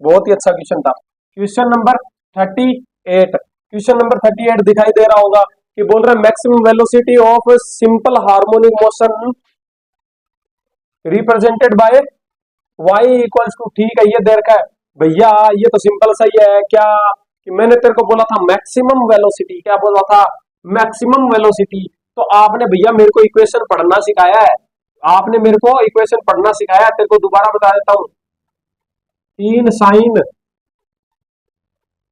बहुत ही अच्छा क्वेश्चन था। क्वेश्चन नंबर 38, क्वेश्चन नंबर 38 दिखाई दे रहा होगा कि बोल रहा है maximum velocity of simple harmonic motion represented by y equals to, ठीक है, ये दे रखा है भैया, ये तो सिंपल सा ही है क्या, कि मैंने तेरे को बोला था मैक्सिमम वेलोसिटी, क्या बोला था, मैक्सिमम वेलोसिटी, तो आपने भैया मेरे को इक्वेशन पढ़ना सिखाया है, आपने मेरे को इक्वेशन पढ़ना सिखाया है, तेरे को दोबारा बता देता हूं, 3 sign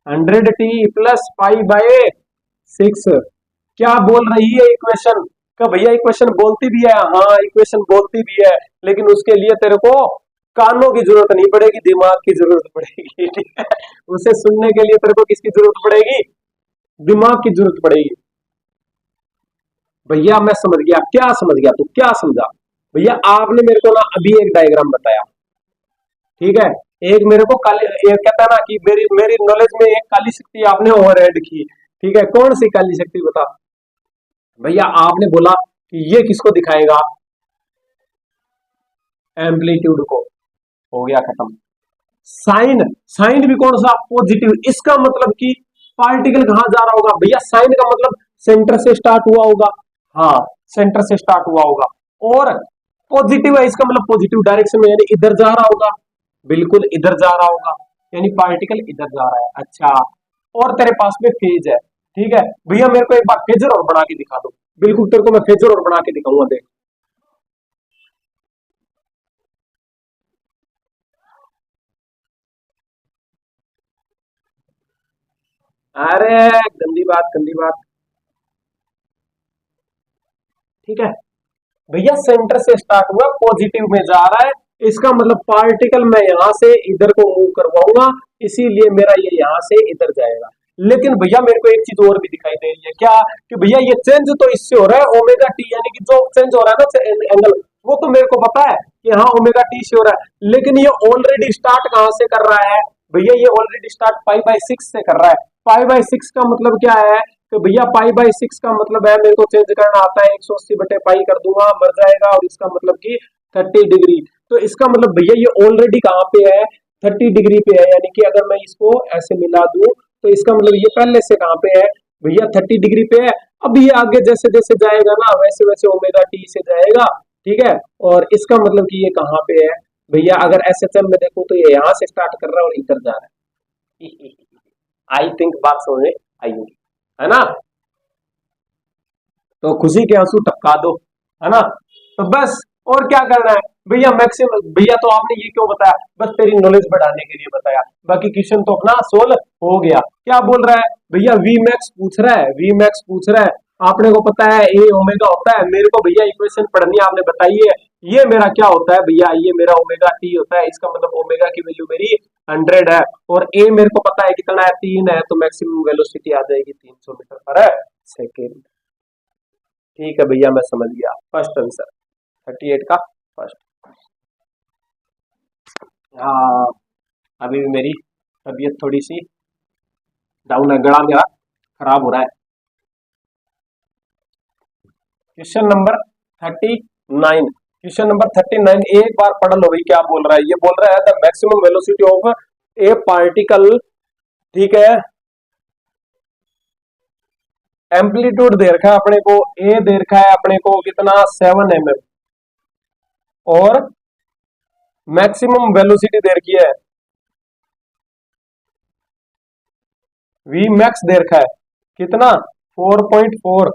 100t plus pi by 6, क्या बोल रही है इक्वेशन, का भैया इक्वेशन बोलती भी है, हाँ इक्वेशन बोलती भी है, लेकिन उसके लिए तेरे को कानों की जरूरत नहीं पड़ेगी, दिमाग की जरूरत पड़ेगी ठीक है, उसे सुनने के लिए तेरे को किसकी जरूरत पड़ेगी, दिमाग की जरूरत पड़ेगी। भैया मैं समझ गया, क्या समझ गया तू, क्या समझा भैया, आपने मेरे को ना अभी एक डायग्राम बताया, ठीक है, एक मेरे को काली, एक कहता है ना कि मेरी मेरी नॉलेज में एक काली शक्ति आपने ओवरराइड की, ठीक है, कौन सी काली शक्ति बता भैया, आपने बोला कि ये किसको दिखाएगा, एम्पलीट्यूड को, हो गया खत्म। साइन, साइन भी कौन सा, पॉजिटिव, इसका मतलब कि पार्टिकल कहां जा रहा होगा भैया, साइन का मतलब सेंटर से स्टार्ट हुआ होगा, हाँ सेंटर से स्टार्ट हुआ होगा, और पॉजिटिव है, इसका मतलब पॉजिटिव डायरेक्शन में, यानी इधर जा रहा होगा, बिल्कुल इधर जा रहा होगा, यानी पार्टिकल इधर जा रहा है, अच्छा, और तेरे पास में फेज है, ठीक है भैया, मेरे को एक बार फेजर और बना के दिखा दो, बिल्कुल तेरे को मैं फेजर और बना के दिखाऊंगा, देख, अरे गंदी बात, गंदी बात, ठीक है भैया, सेंटर से स्टार्ट हुआ, पॉजिटिव में जा रहा है, इसका मतलब पार्टिकल मैं यहां से इधर को मूव करवाऊंगा, इसीलिए मेरा ये यहां से इधर जाएगा। लेकिन भैया मेरे को एक चीज और भी दिखाई दे रही है, क्या, कि भैया ये चेंज तो इससे हो रहा है ओमेगा टी, यानी कि जो चेंज हो रहा है ना एंगल, वो तो मेरे को पता है कि हाँ ओमेगा टी से हो रहा है, लेकिन ये ऑलरेडी स्टार्ट कहाँ से कर रहा है भैया, ये ऑलरेडी स्टार्ट पाई/6 से कर रहा है। पाई/6 का मतलब क्या है कि भैया पाई/6 का मतलब है मेरे को चेंज करना आता है, 180/पाई कर दूंगा मर जाएगा, और इसका मतलब कि 30 डिग्री। तो इसका मतलब भैया ये ऑलरेडी कहाँ पे है, 30 डिग्री पे है, यानी कि अगर मैं इसको ऐसे मिला दूं तो इसका मतलब ये पहले से कहाँ पे है भैया, 30 डिग्री पे है। अब ये आगे जैसे जैसे जाएगा ना वैसे वैसे ओमेगा टी से जाएगा, ठीक है। और इसका मतलब कि ये कहाँ पे है भैया, अगर एसएचएम में देखो तो ये यहाँ से स्टार्ट कर रहा है और इधर जा रहा है। आई थिंक बात समझ में आई होगी, है ना। तो खुशी के आंसू टपका दो, है ना। तो बस और क्या करना है भैया, मैक्सिमम भैया तो आपने ये क्यों बताया, बस तेरी नॉलेज बढ़ाने के लिए बताया, बाकी क्वेश्चन तो अपना सोल्व हो गया। क्या बोल रहा है भैया, वी मैक्स पूछ रहा है, वी मैक्स पूछ रहा है। आपने को पता है ए ओमेगा होता है, मेरे को भैया इक्वेशन पढ़नी आपने बताई है, ये मेरा क्या होता है भैया, ये मेरा ओमेगा टी होता है, इसका मतलब ओमेगा की वैल्यू मेरी 100 है, और ए मेरे को पता है कितना है, 3 है, तो मैक्सिमम वेलोसिटी आ जाएगी 300 मीटर पर सेकेंड। ठीक है भैया मैं समझ गया, फर्स्ट आंसर 38 का फर्स्ट। हाँ अभी भी मेरी तबीयत थोड़ी सी डाउन है, गला मेरा खराब हो रहा है। क्वेश्चन नंबर 39, क्वेश्चन नंबर 39 एक बार पढ़ लो भाई, क्या बोल रहा है, ये बोल रहा है the maximum velocity of A particle, ठीक है, एम्पलीट्यूड दे रखा है अपने को, ए दे रखा है अपने को कितना 7 mm, और मैक्सिमम वेलोसिटी दे रखी है वी मैक्स दे रखा है कितना 4.4।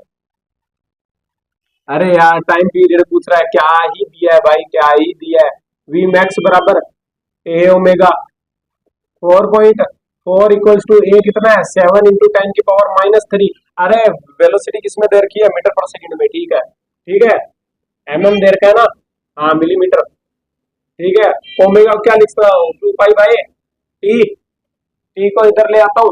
अरे यार टाइम पीरियड पूछ रहा है, क्या ही दिया है भाई, क्या ही दिया है। वी मैक्स बराबर ए ओमेगा 4.4 इक्वल्स टू ए कितना है 7 इंटू 10⁻³ अरे वेलोसिटी किसमें दे रखी है, मीटर पर सेकंड में, ठीक है ठीक है, एमएम दे रखा है ना, हाँ मिलीमीटर, ठीक है। ओमेगा क्या लिखता हूँ 2 पाई/टी, टी को इधर ले आता हूँ,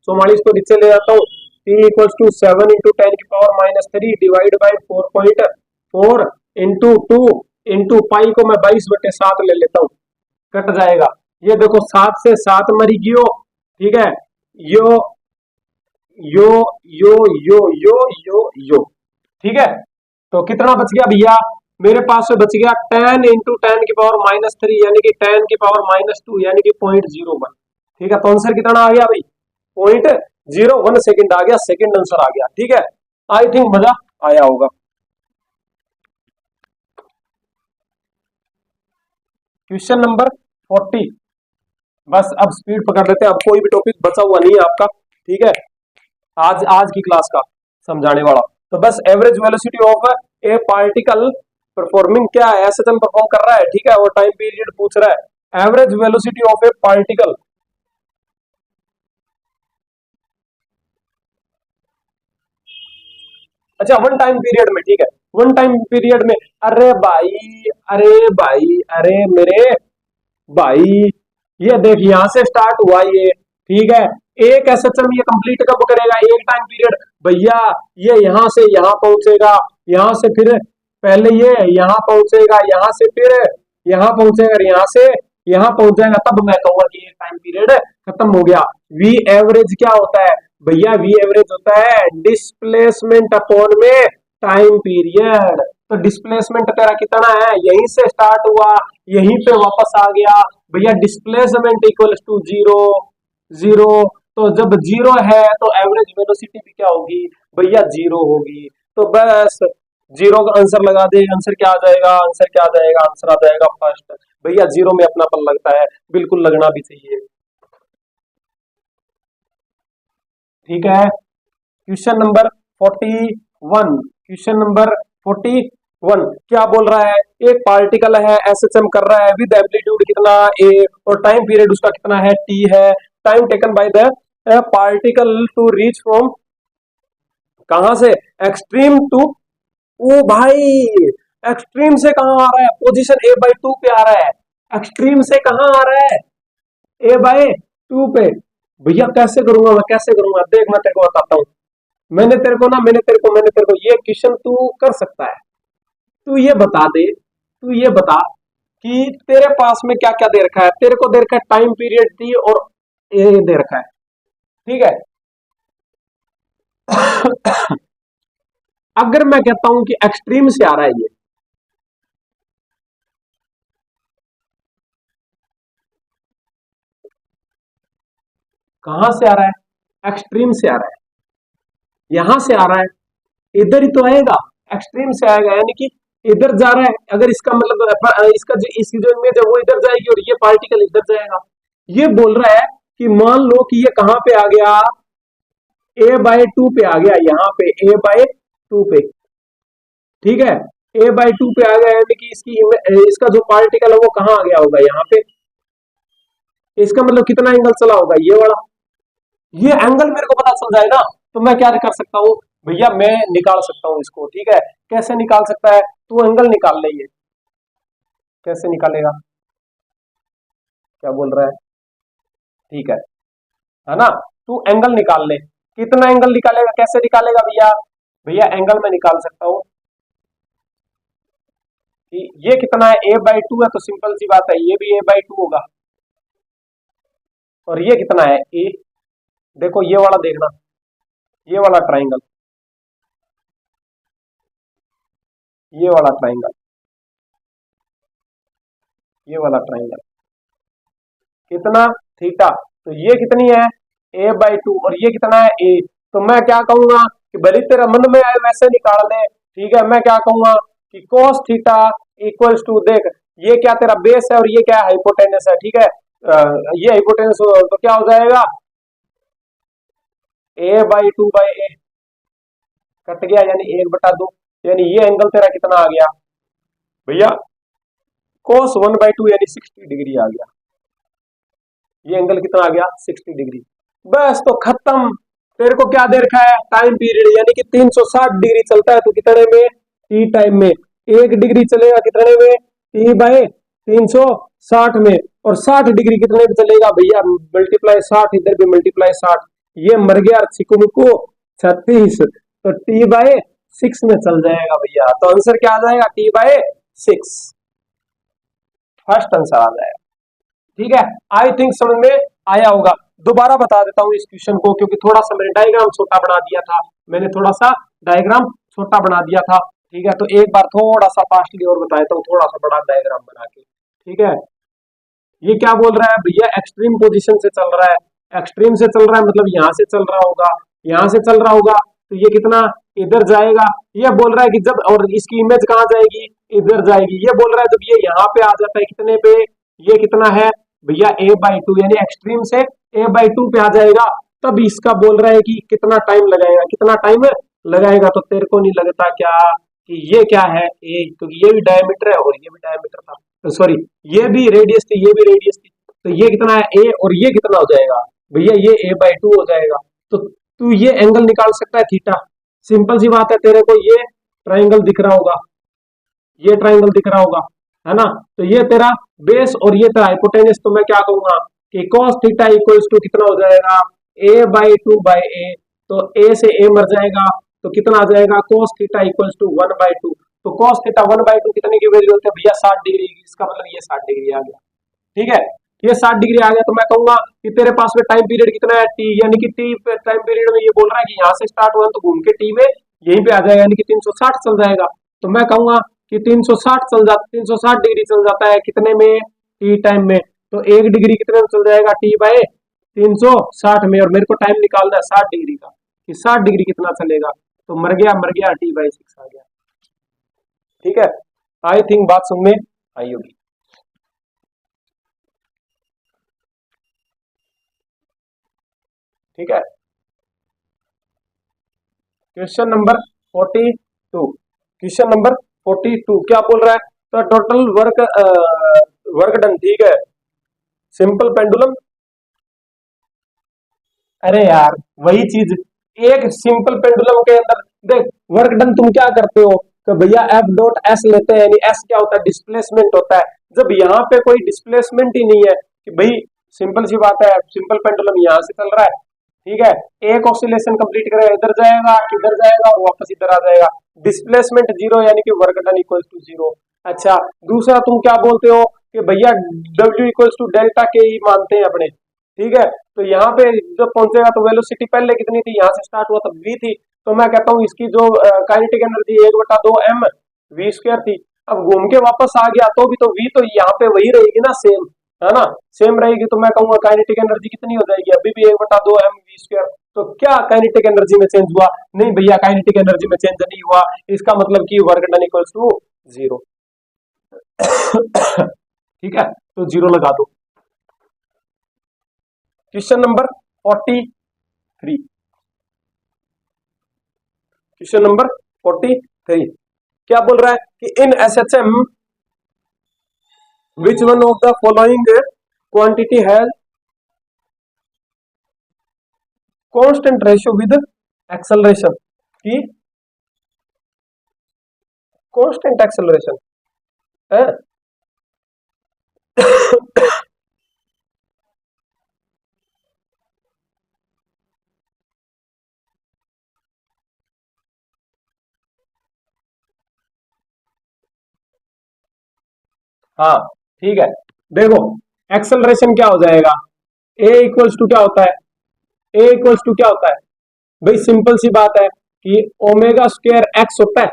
44 को नीचे ले आता हूँ, t equals to 7 into 10⁻³ divide by 4.4 into 2 into pi को मैं 22/7 ले लेता हूँ, कट जाएगा। ये देखो 7 से 7 मरी गयो, ठीक है, यो यो यो यो यो यो यो, ठीक है। तो कितना बच गया भैया, मेरे पास से बच गया 10 इंटू 10⁻³ यानी कि 10⁻² यानी कि 0.01, ठीक है। तो आंसर कितना आ गया भाई 0.01 सेकंड आ गया, सेकंड आंसर आ गया, ठीक है। आई थिंक मजा आया होगा। क्वेश्चन नंबर 40, बस अब स्पीड पकड़ लेते हैं, अब कोई भी टॉपिक बचा हुआ नहीं है आपका, ठीक है, आज की क्लास का समझाने वाला। तो बस average velocity of A particle performing क्या है, एसएचएम परफॉर्म कर रहा है, ठीक है, और टाइम पीरियड पूछ रहा है। Average velocity of A particle, अच्छा वन टाइम पीरियड में, ठीक है, वन टाइम पीरियड में। अरे भाई अरे भाई अरे मेरे भाई, ये देख यहां से स्टार्ट हुआ ये, ठीक है, एक एसएचएम ये कंप्लीट कब करेगा, एक टाइम पीरियड भैया, ये यहां से यहां पहुंचेगा, यहां से फिर पहले ये यहां पहुंचेगा, यहां से फिर यहां पहुंचेगा, यहां से यहां पहुंच जाएगा, तब मैं कहूंगा कि ये टाइम पीरियड खत्म हो गया। वी एवरेज क्या होता है भैया, वी एवरेज होता है डिस्प्लेसमेंट अपॉन में टाइम पीरियड। तो डिस्प्लेसमेंट तेरा कितना है, यहीं से स्टार्ट हुआ यहीं पे वापस आ गया भैया, डिस्प्लेसमेंट इक्वल्स टू 0 0। तो जब 0 है तो एवरेज वेलोसिटी भी क्या होगी भैया 0 होगी। तो बस 0 का आंसर लगा दे, आंसर क्या आ जाएगा, आंसर क्या आ जाएगा, आंसर आ जाएगा फर्स्ट भैया, 0 में अपनापन लगता है, बिल्कुल लगना भी चाहिए, ठीक है। क्वेश्चन नंबर 41, क्वेश्चन नंबर 41 क्या बोल रहा है, एक पार्टिकल है एसएचएम कर रहा है विद एम्पलीट्यूड कितना ए, और टाइम पीरियड उसका कितना है टी है, time taken by the particle to reach from कहां से एक्सट्रीम टू, ओ भाई एक्सट्रीम से कहां आ रहा है, पोजीशन A/2 पे आ रहा है, एक्सट्रीम से कहां आ रहा है A/2 पे। भैया कैसे करूंगा मैं, कैसे करूंगा, देख मैं तेरे को बताता हूँ, मैंने तेरे को ये क्वेश्चन तू कर सकता है, तू ये बता दे तू ये बता कि तेरे पास में क्या क्या दे रखा है। तेरे को दे रखा है टाइम पीरियड टी और ए दे रखा है, ठीक है। अगर मैं कहता हूं कि एक्सट्रीम से आ रहा है ये, कहां से आ रहा है, एक्सट्रीम से आ रहा है, यहां से आ रहा है, इधर ही तो आएगा, एक्सट्रीम से आएगा, यानी कि इधर जा रहा है। अगर इसका मतलब इसका जो इसकी जो इमेज है वो इधर जाएगी और ये पार्टिकल इधर जाएगा। ये बोल रहा है कि मान लो कि ये कहां पे आ गया, a/2 पे आ गया, यहाँ पे a/2 पे, ठीक है, a/2 पे आ गया, यानी कि इसका जो पार्टिकल है वो कहां आ गया होगा, यहाँ पे। इसका मतलब कितना एंगल चला होगा, ये वाला। ये एंगल मेरे को पता चल जाए ना, तो मैं क्या कर सकता हूँ भैया, मैं निकाल सकता हूँ इसको, ठीक है। कैसे निकाल सकता है, तू एंगल निकाल ले। ये कैसे निकालेगा, क्या बोल रहा है, ठीक है ना। तू एंगल निकाल ले, कितना एंगल निकालेगा, कैसे निकालेगा भैया, भैया एंगल में निकाल सकता हूं कि ये कितना है, a/2 है, तो सिंपल सी बात है ये भी a/2 होगा, और ये कितना है a। देखो ये वाला देखना, ये वाला ट्राइंगल, ये वाला ट्राइंगल, ये वाला ट्राइंगल कितना, थीटा। तो ये कितनी है, a/2, और ये कितना है a। तो मैं क्या कहूंगा कि भले तेरा मन में आए वैसे निकाल ले, ठीक है। मैं क्या कहूंगा कि cos थीटा इक्वल्स टू, देख ये क्या तेरा बेस है और ये क्या हाइपोटेनस है, ठीक है। ये हाइपोटेनस तो क्या हो जाएगा, a/2/a कट गया, यानी 1/2, यानी ये एंगल तेरा कितना आ गया भैया, cos 1/2 यानी 60 डिग्री आ गया। ये एंगल कितना आ गया, 60 डिग्री। बस तो खत्म। तेरे को क्या दे रखा है, टाइम पीरियड, यानी कि 360 डिग्री चलता है तो कितने में, टी टाइम में। 1 डिग्री चलेगा कितने में, t/360 में, और 60 डिग्री कितने में चलेगा भैया, मल्टीप्लाई 60, इधर भी मल्टीप्लाई 60। ये मर गया चिकुमुको 36, तो t/6 में चल जाएगा भैया। तो आंसर क्या आ जाएगा, t/6, फर्स्ट आंसर आ जाएगा, ठीक है। आई थिंक समझ में आया होगा। दोबारा बता देता हूँ इस क्वेश्चन को, क्योंकि थोड़ा सा मैंने डायग्राम छोटा बना दिया था, मैंने थोड़ा सा डायग्राम छोटा बना दिया था, ठीक है। तो एक बार थोड़ा सा फास्टली और बता देता हूँ, थोड़ा सा बड़ा डायग्राम बना के, ठीक है। ये क्या बोल रहा है भैया, एक्सट्रीम पोजीशन से चल रहा है, एक्सट्रीम से चल रहा है मतलब यहाँ से चल रहा होगा, यहाँ से चल रहा होगा, तो ये कितना इधर जाएगा। ये बोल रहा है कि जब, और इसकी इमेज कहाँ जाएगी, इधर जाएगी। ये बोल रहा है जब ये यहाँ पे आ जाता है कितने पे, ये कितना है भैया a/2, यानी एक्सट्रीम से a/2 पे आ जाएगा, तब इसका बोल रहा है कि कितना टाइम लगाएगा, कितना टाइम लगाएगा। तो तेरे को नहीं लगता क्या कि ये क्या है a, क्योंकि ये भी डायमीटर है और ये भी डायमीटर था, सॉरी ये भी रेडियस थी, ये भी रेडियस थी, तो ये कितना है a, और ये कितना हो जाएगा भैया, ये a/2 हो जाएगा। तो तू ये एंगल निकाल सकता है थीटा, सिंपल सी बात है। तेरे को ये ट्राइंगल दिख रहा होगा, ये ट्राइंगल दिख रहा होगा, है ना। तो ये तेरा बेस और ये तेरा हाइपोटेनस। तो मैं क्या कहूंगा कि cos थीटा इक्वल्स टू कितना हो जाएगा, a/2/a। तो a से a मर जाएगा, तो कितना आ जाएगा, cos थीटा इक्वल्स टू 1/2। तो cos थीटा 1/2 कितने की वैल्यू होती है भैया, 60 डिग्री। इसका मतलब ये 60 डिग्री आ गया, ठीक है। ये 60 डिग्री आ गया, तो मैं कहूंगा कि तेरे पास में टाइम पीरियड कितना है, टी, यानी कि टी टाइम पीरियड में ये बोल रहा है कि यहाँ से स्टार्ट हुआ तो घूम के टी में यहीं पे आ जाएगा, यानी कि 360 चल जाएगा। तो मैं कहूंगा कि 360 चल जाता, 360 डिग्री चल जाता है कितने में, टी टाइम में। तो 1 डिग्री कितने में चल जाएगा, t/360 में, और मेरे को टाइम निकालना है 60 डिग्री का, कि 60 डिग्री कितना चलेगा। तो मर गया t/6 आ गया, ठीक है। आई थिंक बात सुन में आई होगी, ठीक है। क्वेश्चन नंबर 42, क्वेश्चन नंबर 42 क्या बोल रहा है, तो टोटल वर्क डन, ठीक है, सिंपल पेंडुलम। अरे यार वही चीज, एक सिंपल पेंडुलम के अंदर देख वर्क डन तुम क्या करते हो, तो भैया F.S लेते हैं, यानी S क्या होता है, डिस्प्लेसमेंट होता है। जब यहाँ पे कोई डिस्प्लेसमेंट ही नहीं है कि भाई, सिंपल सी बात है, सिंपल पेंडुलम यहाँ से चल रहा है, ठीक है, एक ऑसिलेशन कंप्लीट करेगा, इधर जाएगा, इधर जाएगा और वापस इधर आ जाएगा, डिस्प्लेसमेंट जीरो, यानी कि work done equal to zero. अच्छा, दूसरा तुम क्या बोलते हो कि भैया W इक्वल्स टू डेल्टा के ही मानते हैं अपने, ठीक है। तो यहाँ पे जब पहुंचेगा तो वेलोसिटी पहले कितनी थी, यहाँ से स्टार्ट हुआ तब v थी, तो मैं कहता हूँ इसकी जो kinetic energy 1/2 m v square थी। अब घूम के वापस आ गया तो भी तो v तो यहाँ पे वही रहेगी ना, सेम है ना, सेम रहेगी, तो मैं कहूंगा काइनेटिक एनर्जी कितनी हो जाएगी, अभी भी 1/2 m v स्क्वायर। तो क्या काइनेटिक एनर्जी में चेंज हुआ? नहीं भैया, काइनेटिक एनर्जी में चेंज नहीं हुआ, इसका मतलब कि वर्क डन इक्वल्स टू 0। ठीक है, तो 0 लगा दो। क्वेश्चन नंबर 43, क्वेश्चन नंबर 43 क्या बोल रहा है कि इन SHM which one of the following quantity has constant ratio with acceleration, की कांस्टेंट एक्सेलरेशन है। हाँ ठीक है, देखो एक्सेलरेशन क्या हो जाएगा, ए इक्वल्स टू क्या होता है, ए इक्वल्स टू क्या होता है भाई, सिंपल सी बात है कि ओमेगा स्क्वायर एक्स होता है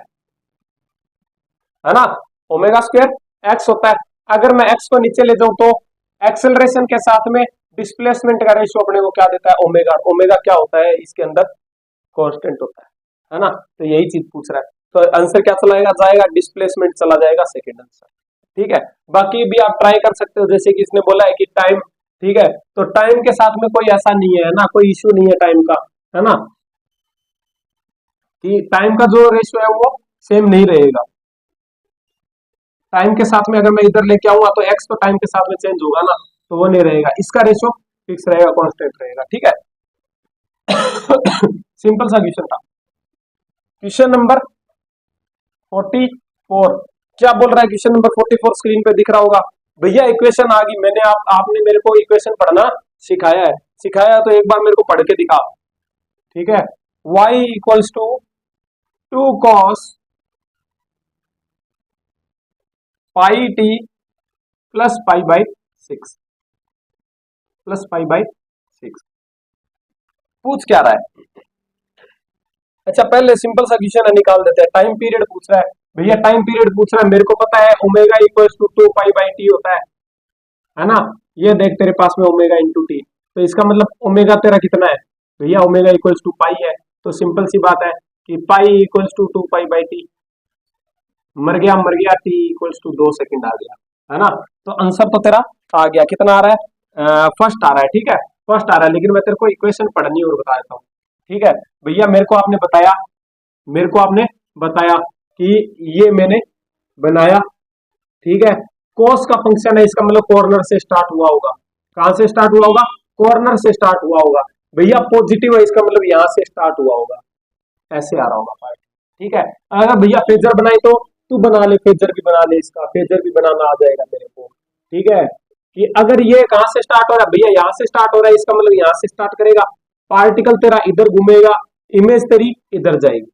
ना, ओमेगा स्क्वायर एक्स होता है। अगर मैं एक्स को नीचे ले जाऊं तो एक्सेलरेशन के साथ में डिस्प्लेसमेंट का रेशियो अपने को क्या देता है, ओमेगा। ओमेगा क्या होता है इसके अंदर, कांस्टेंट होता है ना, तो यही चीज पूछ रहा है, तो आंसर क्या चला जाएगा, डिस्प्लेसमेंट चला जाएगा, सेकंड आंसर। ठीक है, बाकी भी आप ट्राई कर सकते हो, जैसे कि इसने बोला है कि टाइम, ठीक है, तो टाइम के साथ में कोई ऐसा नहीं है ना, कोई इश्यू नहीं है टाइम का, है ना, कि टाइम का जो रेशियो है वो सेम नहीं रहेगा। टाइम के साथ में अगर मैं इधर लेके आऊंगा तो एक्स तो टाइम के साथ में चेंज होगा ना, तो वो नहीं रहेगा, इसका रेशियो फिक्स रहेगा, कांस्टेंट रहेगा। ठीक है, सिंपल सा क्वेश्चन था। क्वेश्चन नंबर 44 क्या बोल रहा है, क्वेश्चन नंबर 44 स्क्रीन पे दिख रहा होगा भैया, इक्वेशन आ गई, मैंने आपने मेरे को इक्वेशन पढ़ना सिखाया है तो एक बार मेरे को पढ़ के दिखा। ठीक है, y equals to 2 cos pi t plus pi by 6 plus pi by 6 पूछ क्या रहा है। अच्छा, पहले सिंपल सा क्वेश्चन निकाल देते हैं। टाइम पीरियड पूछ रहा है भैया, टाइम पीरियड पूछ रहा है, मेरे को पता है omega equals to 2 pi by t होता है ना, ये देख तेरे पास में ओमेगा इंटू टी, तो इसका मतलब ओमेगा तेरा कितना है भैया, ओमेगा इक्वल्स टू पाई है, तो सिंपल सी बात है कि pi equals to 2 pi by t, मर गया, टी इक्वल्स टू 2 सेकंड आ गया, है ना, तो आंसर तो तेरा आ गया, कितना आ रहा है, फर्स्ट आ रहा है। ठीक है, फर्स्ट आ रहा है, लेकिन मैं तेरे को इक्वेशन पढ़नी और बता देता हूँ। ठीक है भैया, मेरे को आपने बताया कि ये मैंने बनाया, ठीक है, कोस का फंक्शन है, इसका मतलब कॉर्नर से स्टार्ट हुआ होगा, कहां से स्टार्ट हुआ होगा, कॉर्नर से स्टार्ट हुआ होगा भैया, पॉजिटिव है, इसका मतलब यहां से स्टार्ट हुआ होगा, ऐसे आ रहा होगा पार्ट। ठीक है, अगर भैया फेजर बनाई तो तू बना ले, फेजर भी बना ले, इसका फेजर भी बनाना आ जाएगा तेरे को। ठीक है, कि अगर ये कहां से स्टार्ट हो रहा है भैया, यहां से स्टार्ट हो रहा है, इसका मतलब यहां से स्टार्ट करेगा, पार्टिकल तेरा इधर घूमेगा, इमेज तेरी इधर जाएगी।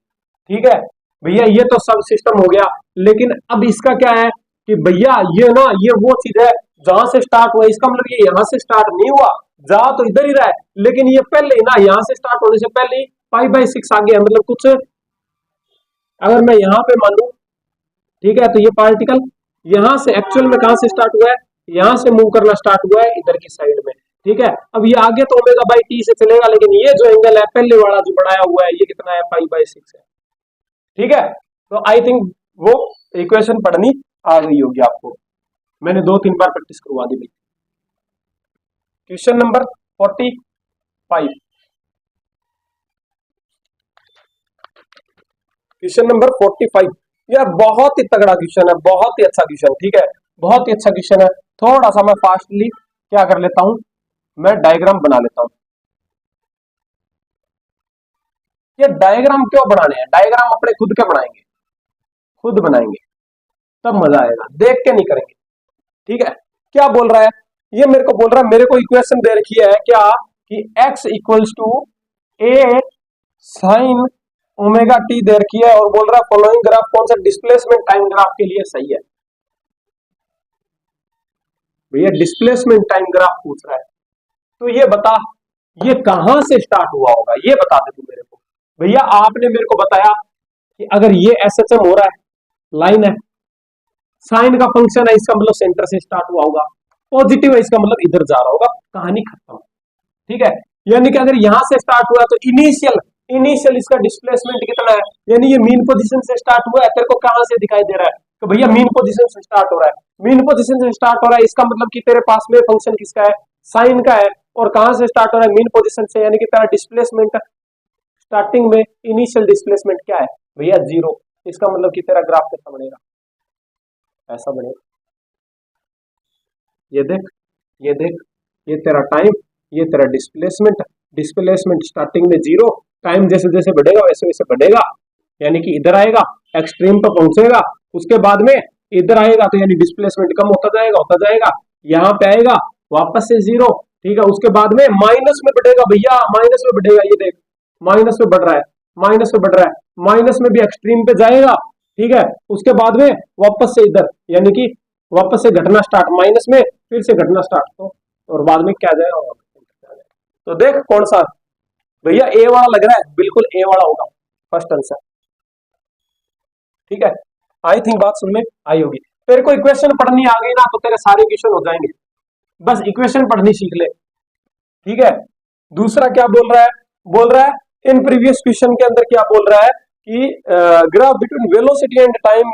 ठीक है भैया, ये तो सब सिस्टम हो गया, लेकिन अब इसका क्या है कि भैया ये ना, ये वो चीज है जहां से स्टार्ट हुआ, इसका मतलब ये यहां से स्टार्ट नहीं हुआ, जा तो इधर ही रहा है, लेकिन ये पहले ही ना, यहां से स्टार्ट होने से पहले ही पाई बाई 6 आ गया, मतलब कुछ अगर मैं यहां पे मान लू, ठीक है, तो ये पार्टिकल यहां से एक्चुअल में कहां से स्टार्ट हुआ है, यहां से मूव करना स्टार्ट हुआ है इधर की साइड में। ठीक है, अब ये आगे तो ओमेगा बाई टी से चलेगा, लेकिन ये जो एंगल है पहले वाला जो बढ़ाया हुआ है, ये कितना है, पाई बाई 6 है। ठीक है, तो आई थिंक वो इक्वेशन पढ़नी आ गई होगी आपको, मैंने 2-3 बार प्रैक्टिस करवा दी भाई। क्वेश्चन नंबर 45, क्वेश्चन नंबर 45 यार बहुत ही तगड़ा क्वेश्चन है, बहुत ही अच्छा क्वेश्चन। ठीक है, बहुत ही अच्छा क्वेश्चन है, थोड़ा सा मैं फास्टली क्या कर लेता हूं, मैं डायग्राम बना लेता हूं। ये डायग्राम क्यों बनाने हैं, डायग्राम अपने खुद के बनाएंगे, खुद बनाएंगे तब मजा आएगा, देख के नहीं करेंगे। ठीक है, क्या बोल रहा है, ये मेरे को बोल रहा है, मेरे को इक्वेशन दे रखी है क्या कि x equals to A sine omega T दे रखी है, और बोल रहा है फॉलोइंग ग्राफ कौन सा डिस्प्लेसमेंट टाइम ग्राफ के लिए सही है। भैया डिस्प्लेसमेंट टाइम ग्राफ पूछ रहा है, तो ये बता ये कहां से स्टार्ट हुआ होगा, ये बता दे तू मेरे को। भैया आपने मेरे को बताया कि अगर ये एसएचएम हो रहा है, लाइन है, साइन का फंक्शन है, इसका मतलब सेंटर से स्टार्ट हुआ होगा, पॉजिटिव है इसका मतलब इधर जा रहा होगा, कहानी खत्म। ठीक है, यानी कि अगर यहां से स्टार्ट हुआ तो इनिशियल इनिशियल इसका डिस्प्लेसमेंट कितना है, यानी ये मीन पोजीशन से स्टार्ट हुआ है, तेरे को कहां से दिखाई दे रहा है, तो भैया मीन पोजीशन से स्टार्ट हो रहा है, मीन पोजीशन से स्टार्ट हो रहा है, इसका मतलब कि तेरे पास में फंक्शन किसका है, साइन का है, और कहां से स्टार्ट हो रहा है, मीन पोजीशन से, यानी कि तेरा डिस्प्लेसमेंट स्टार्टिंग में इनिशियल डिस्प्लेसमेंट क्या है भैया, 0। इसका मतलब कि तेरा ग्राफ कैसा बनेगा, ऐसा बनेगा। ये देख, ये देख, ये तेरा टाइम, ये तेरा डिस्प्लेसमेंट, डिस्प्लेसमेंट स्टार्टिंग में 0, टाइम जैसे जैसे बढ़ेगा वैसे वैसे बढ़ेगा, यानी कि इधर आएगा, एक्सट्रीम पर पहुंचेगा, उसके बाद में इधर आएगा, तो यानी डिस्प्लेसमेंट कम होता जाएगा, यहाँ पे आएगा वापस से 0। ठीक है, उसके बाद में माइनस में बढ़ेगा भैया, माइनस में बढ़ेगा, ये देख माइनस में बढ़ रहा है, माइनस में बढ़ रहा है, माइनस में भी एक्सट्रीम पे जाएगा। ठीक है, उसके बाद में वापस से इधर, यानी कि वापस से घटना स्टार्ट, माइनस में फिर से घटना स्टार्ट, तो और बाद में क्या जाएगा, तो देख कौन सा भैया ए वाला लग रहा है, बिल्कुल ए वाला होगा फर्स्ट आंसर। ठीक है, आई थिंक बात सुन में आई होगी। तेरे को इक्वेशन पढ़नी आ गई ना तो तेरे सारे इक्वेशन हो जाएंगे, बस इक्वेशन पढ़नी सीख ले। ठीक है, दूसरा क्या बोल रहा है, बोल रहा है इन प्रीवियस क्वेश्चन के अंदर क्या बोल रहा है कि graph between velocity and time.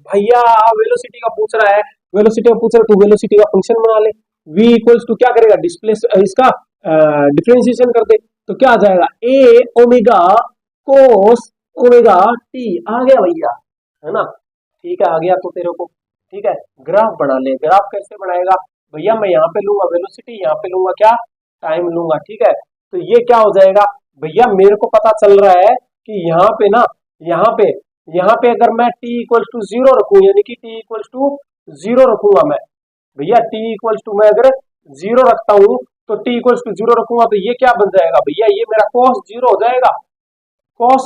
भैया वेलोसिटी का पूछ रहा है, वेलोसिटी का पूछ रहा है, तो वेलोसिटी का फंक्शन बना ले, v इक्वल्स टू क्या करेगा, डिस्प्लेस इसका डिफरेंशिएशन कर दे, तो क्या आ जाएगा, A omega cos omega T, आ गया भैया, है ना। ठीक है, आ गया तो तेरे को। ठीक है, ग्राफ बना ले, ग्राफ कैसे बनाएगा भैया, मैं यहाँ पे लूंगा वेलोसिटी, यहाँ पे लूंगा क्या, टाइम लूंगा। ठीक है, तो ये क्या हो जाएगा भैया, मेरे को पता चल रहा है कि यहाँ पे ना, यहाँ पे अगर मैं t इक्वल्स टू 0 रखूं, यानी कि t इक्वल्स टू 0 रखूंगा मैं भैया, t इक्वल्स टू मैं अगर 0 रखता हूं, तो t इक्वल्स टू 0 रखूंगा, तो ये क्या बन जाएगा भैया, ये मेरा cos 0 हो जाएगा, cos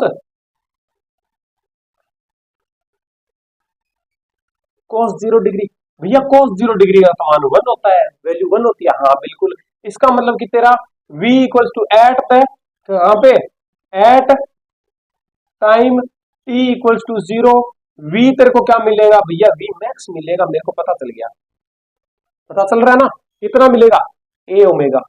0 डिग्री। भैया cos 0 डिग्री का मान 1 होता है, वैल्यू 1 होती है, हाँ बिल्कुल। इसका मतलब कि तेरा v इक्वल्स टू एट पे, कहां पे, at time t equals to 0, v तेरे को क्या मिलेगा भैया, v मैक्स मिलेगा, मेरे को पता चल गया, पता चल रहा है ना, कितना मिलेगा, a ओमेगा,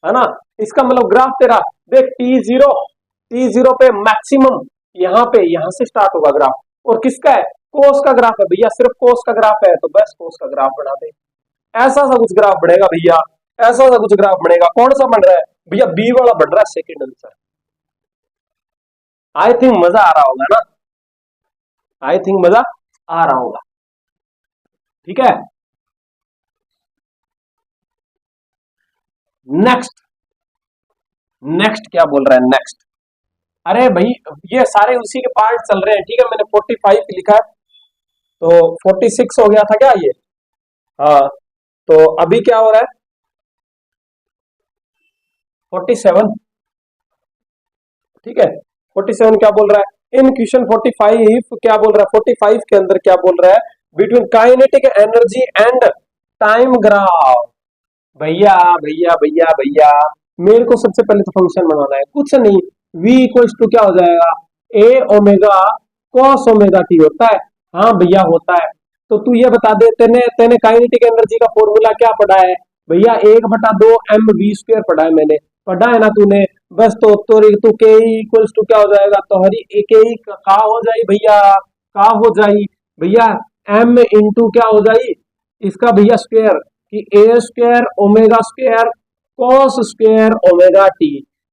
है ना। इसका मतलब ग्राफ तेरा देख t0 पे मैक्सिमम, यहाँ से स्टार्ट होगा ग्राफ, और किसका है, कोस का ग्राफ है भैया, सिर्फ कोस का ग्राफ है, तो बस कोस का ग्राफ बना दे, ऐसा सा कुछ ग्राफ बनेगा भैया, ऐसा सा कुछ ग्राफ बनेगा। कौन सा बन रहा है भैया, बी वाला बन रहा है, सेकंड आंसर। आई थिंक मजा आ रहा होगा ना, आई थिंक मजा आ रहा होगा। ठीक है, नेक्स्ट, नेक्स्ट क्या बोल रहा है, नेक्स्ट, अरे भाई ये सारे उसी के पार्ट चल रहे हैं। ठीक है, मैंने 45 लिखा है, तो 46 हो गया था क्या ये, हाँ, तो अभी क्या हो रहा है, 47। ठीक है, 47 क्या बोल रहा है, इन क्वेश्चन 45 क्या बोल रहा है, 45 के अंदर क्या बोल रहा है, between kinetic energy and time graph. भैया भैया भैया भैया मेरे को सबसे पहले तो फंक्शन बनाना है, कुछ नहीं, v इक्वल्स टू क्या हो जाएगा, a omega cos omega t होता है, हाँ भैया होता है। तो तू ये बता दे, तेने काइनेटिक एनर्जी का फॉर्मूला क्या पढ़ा है भैया, 1/2 mv² पढ़ा है मैंने, पढ़ा है ना तूने, बस तो के इक्वल्स टू क्या हो जाएगा, तो हरी के का हो जाए भैया, का हो जाए भैया, m इंटू क्या हो जाए इसका भैया स्क्वायर, कि a² omega square cos square omega t।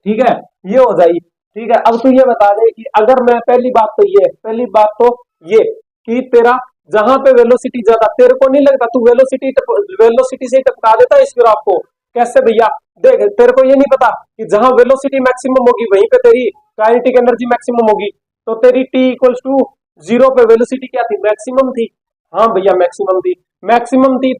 ठीक है, ये हो जाएगी। ठीक है, अब तू ये बता दे कि अगर मैं, पहली बात तो ये कि तेरा जहां पे वेलोसिटी ज्यादा, तेरे को नहीं लगता तू वेलोसिटी से टपका देता इस ग्राफ को, कैसे भैया, देख तेरे को ये नहीं पता कि जहां वेलोसिटी मैक्सिमम होगी वहीं पे तेरी काइनेटिक एनर्जी मैक्सिमम होगी, तो तेरी t इक्वल्स टू 0 पे वेलोसिटी क्या थी, मैक्सिमम थी, हाँ भैया मैक्सिमम थी,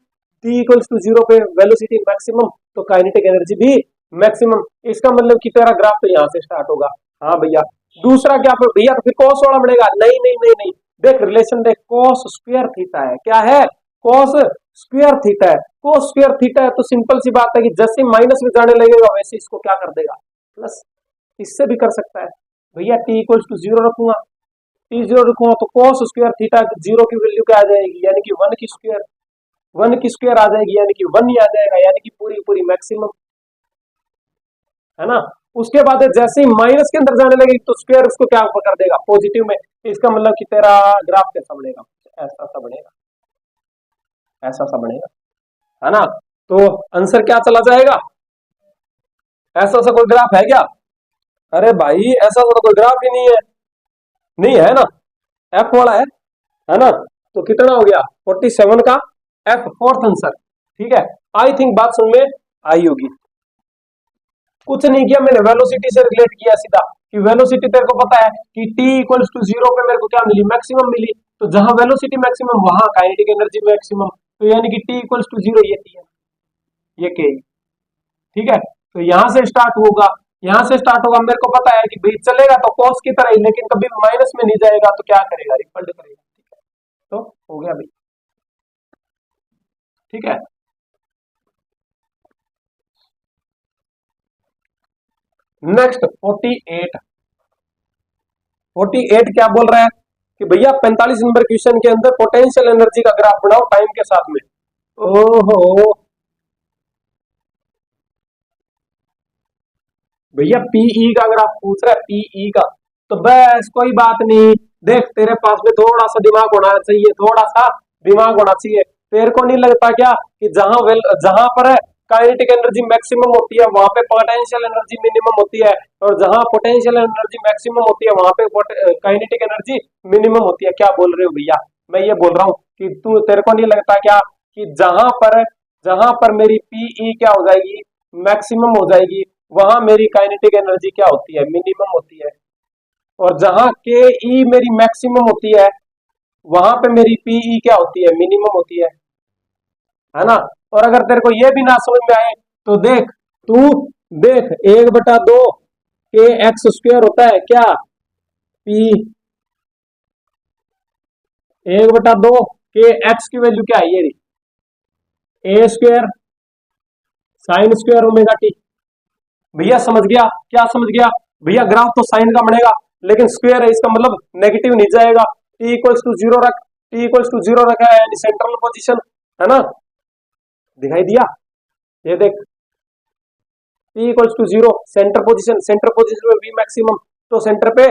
t इक्वल्स टू 0 पे वेलोसिटी मैक्सिमम, तो काइनेटिक एनर्जी भी मैक्सिमम। इसका मतलब कि तेरा ग्राफ तो यहाँ से स्टार्ट होगा, हाँ भैया। दूसरा क्या भैया, तो फिर कॉस वाला बढ़ेगा, नहीं नहीं नहीं नहीं, देख रिलेशन देख, कॉस स्क्वायर थीटा है, क्या है, कॉस स्क्वायर थीटा है, कोस स्क्वायर थीटा है तो सिंपल सी बात है कि जैसे माइनस में जाने लगेगा वैसे इसको क्या कर देगा, प्लस। इससे भी कर सकता है भैया, टी इक्वल्स टू जीरो रखूंगा, टी जीरो रखूंगा तो कोस स्क्वायर थीटा जीरो की वैल्यू क्या आ जाएगी, यानी कि वन की स्क्वायर आ जाएगी, यानी कि वन ही आ जाएगा, यानी कि पूरी पूरी मैक्सिमम, है ना। उसके बाद जैसे ही माइनस के अंदर जाने लगेगी तो स्क्वायर उसको क्या कर देगा, पॉजिटिव में। इसका मतलब कि तेरा ग्राफ कैसा बनेगा, ऐसा सा बनेगा, ऐसा सा बनेगा, है ना। तो आंसर क्या चला जाएगा, ऐसा सा कोई ग्राफ है क्या, अरे भाई ऐसा सा तो कोई ग्राफ ही नहीं है, नहीं है ना, एफ वाला है ना। तो कितना हो गया 47 का एफ, फोर्थ आंसर, ठीक है। आई थिंक बात सुन में आई होगी। कुछ नहीं किया मैंने, वेलोसिटी से रिलेट किया सीधा, कि वेलोसिटी तेरे को पता है कि t इक्वल्स टू जीरो पे मेरे को क्या मिली, मैक्सिमम मिली। तो जहां वेलोसिटी मैक्सिमम वहां काइनेटिक एनर्जी मैक्सिमम, तो यानी कि t इक्वल्स टू जीरो, ये t है, ये k, ठीक है। तो यहां से स्टार्ट होगा, यहां से स्टार्ट होगा, मेरे को पता है कि भाई चलेगा तो कॉस की तरह ही, लेकिन कभी माइनस में नहीं जाएगा, तो क्या करेगा, रिपल्ट करेगा, ठीक है। तो हो गया भाई, ठीक है। नेक्स्ट 48 क्या बोल रहा है कि भैया 45 नंबर क्वेश्चन के अंदर पोटेंशियल एनर्जी का ग्राफ बनाओ टाइम के साथ में। ओहो भैया पीई का ग्राफ पूछ रहा है, पीई का, तो बस कोई बात नहीं, देख तेरे पास में थोड़ा सा दिमाग होना चाहिए, थोड़ा सा दिमाग होना चाहिए। तेरे को नहीं लगता क्या कि जहां पर काइनेटिक एनर्जी मैक्सिमम होती है वहां पे पोटेंशियल एनर्जी मिनिमम होती है, और जहां पोटेंशियल एनर्जी मैक्सिमम होती है वहां पे काइनेटिक एनर्जी मिनिमम होती है। क्या बोल रहे हो भैया, मैं ये बोल रहा हूँ कि तेरे को नहीं लगता क्या कि जहां पर मेरी पीई क्या हो जाएगी, मैक्सिमम हो जाएगी, वहां मेरी काइनेटिक एनर्जी क्या होती है, मिनिमम होती है। और जहां के ई मेरी मैक्सिमम होती है वहां पे मेरी पीई क्या होती है, मिनिमम होती है ना। और अगर तेरे को ये भी ना समझ में आए तो देख, तू देख 1/2 के एक्स स्क्वायर होता है क्या, पी 1/2 के एक्स की वैल्यू क्या है, ये A square sine square omega T. भैया समझ गया, क्या समझ गया भैया, ग्राफ तो साइन का बनेगा लेकिन स्क्वायर है, इसका मतलब नेगेटिव नहीं जाएगा। टी इक्वल्स टू जीरो रख, टी इक्वल्स टू जीरो रखा है यानी सेंट्रल पोजीशन, है ना, दिखाई दिया, ये देख t equals to zero, centre position में वी मैक्सिमम, तो सेंटर पे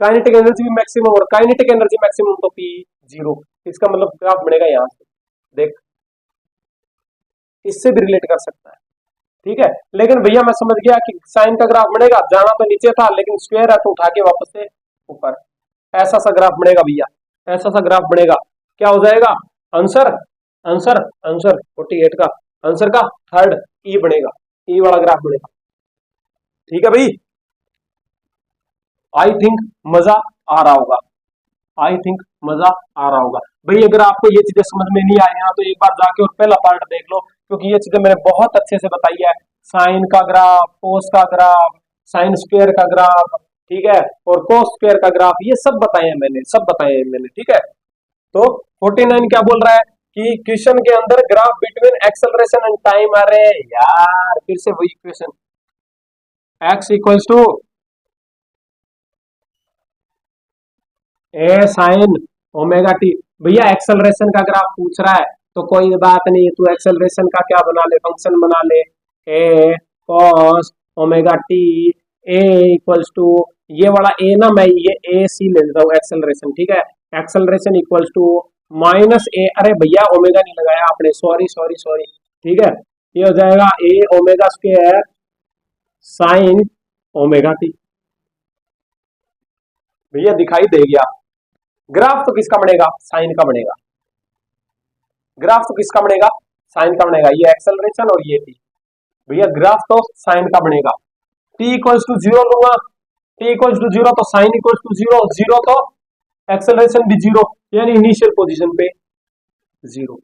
काइनेटिक एनर्जी भी मैक्सिमम, और काइनेटिक एनर्जी मैक्सिमम तो पी जीरो, इसका मतलब ग्राफ बनेगा यहाँ से, देख इससे भी रिलेट कर सकता है, ठीक है। लेकिन भैया मैं समझ गया कि साइन का ग्राफ बनेगा, जाना तो नीचे था लेकिन स्क्वायर है तो उठा के वापस से ऊपर, ऐसा सा ग्राफ बनेगा भैया, ऐसा सा ग्राफ बनेगा। क्या हो जाएगा आंसर, आंसर आंसर 48 का आंसर का थर्ड ई बनेगा, ई वाला ग्राफ बनेगा, ठीक है भाई। आई थिंक मजा आ रहा होगा, आई थिंक मजा आ रहा होगा भाई। अगर आपको ये चीजें समझ में नहीं आई हैं तो एक बार जाके और पहला पार्ट देख लो, क्योंकि ये चीजें मैंने बहुत अच्छे से बताई है, साइन का ग्राफ, कोस का ग्राफ, साइन स्क्वायर का ग्राफ, ठीक है, और कोस स्क्वायर का ग्राफ, ये सब बताए हैं मैंने, सब बताए हैं मैंने, ठीक है। तो 49 क्या बोल रहा है कि क्वेश्चन के अंदर graph between acceleration and time, अरे यार फिर से वही question, x equals to A sine omega T. भैया एक्सेलरेशन का ग्राफ पूछ रहा है तो कोई बात नहीं, तू एक्सेलरेशन का क्या बना ले, फंक्शन बना ले, A cos omega T, A equals to, ये वाला ए ना मैं ये ए सी ले लेता हूँ एक्सेलरेशन, ठीक है। एक्सेलरेशन इक्वल्स टू माइनस ए, अरे भैया ओमेगा नहीं लगाया आपने, सॉरी सॉरी सॉरी, ठीक है। ये हो जाएगा A omega square sine omega T. भैया दिखाई दे गया, ग्राफ तो किसका बनेगा, साइन का बनेगा, ग्राफ तो किसका बनेगा, साइन का बनेगा, ये एक्सेलरेशन और ये टी, भैया ग्राफ तो साइन का बनेगा। टी इक्वल्स टू जीरो लूंगा, टी इक्वल्स टू जीरो तो sine equals to zero, zero तो एक्सेलरेशन भी जीरो, यानी इनिशियल पोजीशन पे जीरो।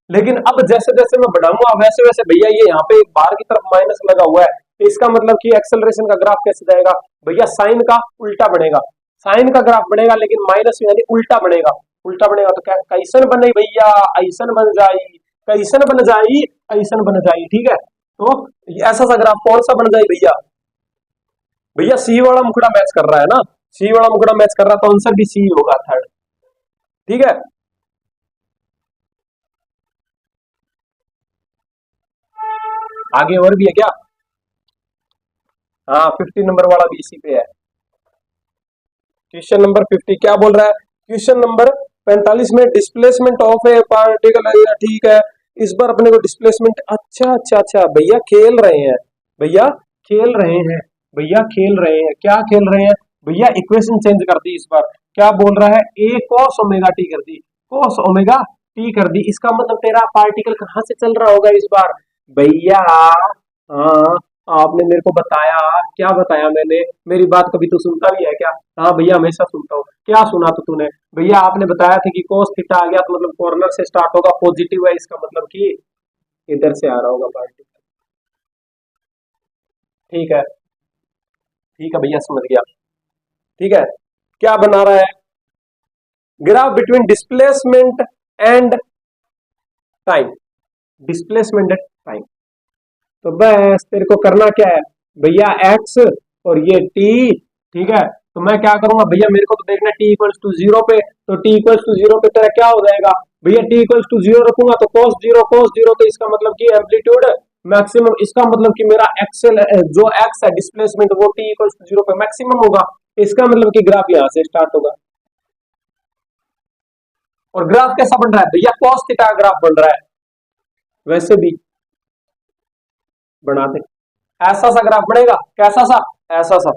लेकिन अब जैसे जैसे मैं बढ़ाऊंगा वैसे वैसे भैया ये यहाँ पे बाहर की तरफ माइनस लगा हुआ है, इसका मतलब कि एक्सेलरेशन का ग्राफ कैसे जाएगा भैया, साइन का उल्टा बनेगा, साइन का ग्राफ बनेगा लेकिन माइनस यानी उल्टा बनेगा, उल्टा बनेगा तो क्या कैसन बने भैया, ऐसन बन जाए कैसन बन जाई, ऐसन बन जाई, ठीक है। तो ऐसा सा ग्राफ कौन सा बन जाए भैया, भैया सी वाला मुखड़ा मैच कर रहा है ना, सी वाला मुखड़ा मैच कर रहा है, तो आंसर भी सी होगा थर्ड, ठीक है। आगे और भी है क्या, हाँ 50 नंबर वाला भी इसी पे है। क्वेश्चन नंबर 50 क्या बोल रहा है, क्वेश्चन नंबर 45 में डिस्प्लेसमेंट ऑफ ए पार्टिकल, ठीक है। इस बार अपने को डिस्प्लेसमेंट, अच्छा अच्छा अच्छा भैया खेल रहे हैं, भैया खेल रहे हैं, भैया खेल रहे हैं, क्या खेल रहे हैं भैया, इक्वेशन चेंज कर दी इस बार। क्या बोल रहा है, ए कॉस ओमेगा टी कर दी, कॉस ओमेगा टी कर दी, इसका मतलब तेरा पार्टिकल कहां से चल रहा होगा इस बार भैया। हाँ आपने मेरे को बताया, क्या बताया मैंने, मेरी बात कभी तू सुनता भी है क्या, हाँ भैया हमेशा सुनता हूँ, क्या सुना तो तूने भैया, आपने बताया था कि कोस थीटा आ गया तो मतलब कॉर्नर से स्टार्ट होगा, पॉजिटिव है, इसका मतलब कि इधर से आ रहा होगा पार्टिकल, ठीक है, ठीक है भैया समझ गया, ठीक है। क्या बना रहा है, graph between displacement and time, displacement and time, तो बस तेरे को करना क्या है भैया, एक्स और ये टी, ठीक है। तो मैं क्या करूंगा भैया, मेरे को तो देखना टी इक्वल्स टू जीरो पे, तो टी इक्वल्स टू जीरो पे तेरा क्या हो जाएगा भैया, टी इक्वल्स टू जीरो रखूंगा तो cos जीरो, तो इसका मतलब कि एम्पलीट्यूड मैक्सिमम, इसका मतलब कि मेरा एक्सेल जो एक्स है डिस्प्लेसमेंट वो टी इक्वल्स टू जीरो पे मैक्सिमम होगा, इसका मतलब कि ग्राफ यहां से स्टार्ट होगा। और ग्राफ कैसा बन रहा है भैया, cos थीटा ग्राफ बन रहा है, वैसे भी बना दे, ऐसा सा ग्राफ बनेगा, कैसा सा, ऐसा सा।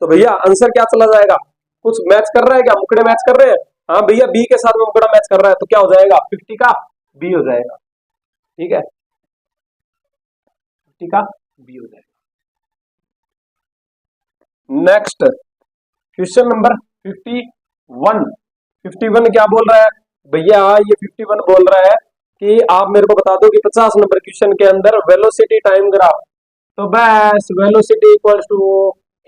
तो भैया आंसर क्या चला जाएगा, कुछ मैच कर रहा है क्या, मुकड़े मैच कर रहे हैं, हाँ भैया बी के साथ में मुकड़ा मैच कर रहा है, तो क्या हो जाएगा 50 का बी हो जाएगा, ठीक है, 50 का बी हो जाएगा। नेक्स्ट क्वेश्चन नंबर 51, 51 क्या बोल रहा है भैया, ये 51 बोल रहा है कि आप मेरे को बता दो कि 50 नंबर क्वेश्चन के अंदर वेलोसिटी टाइम ग्राफ, तो बस velocity equals to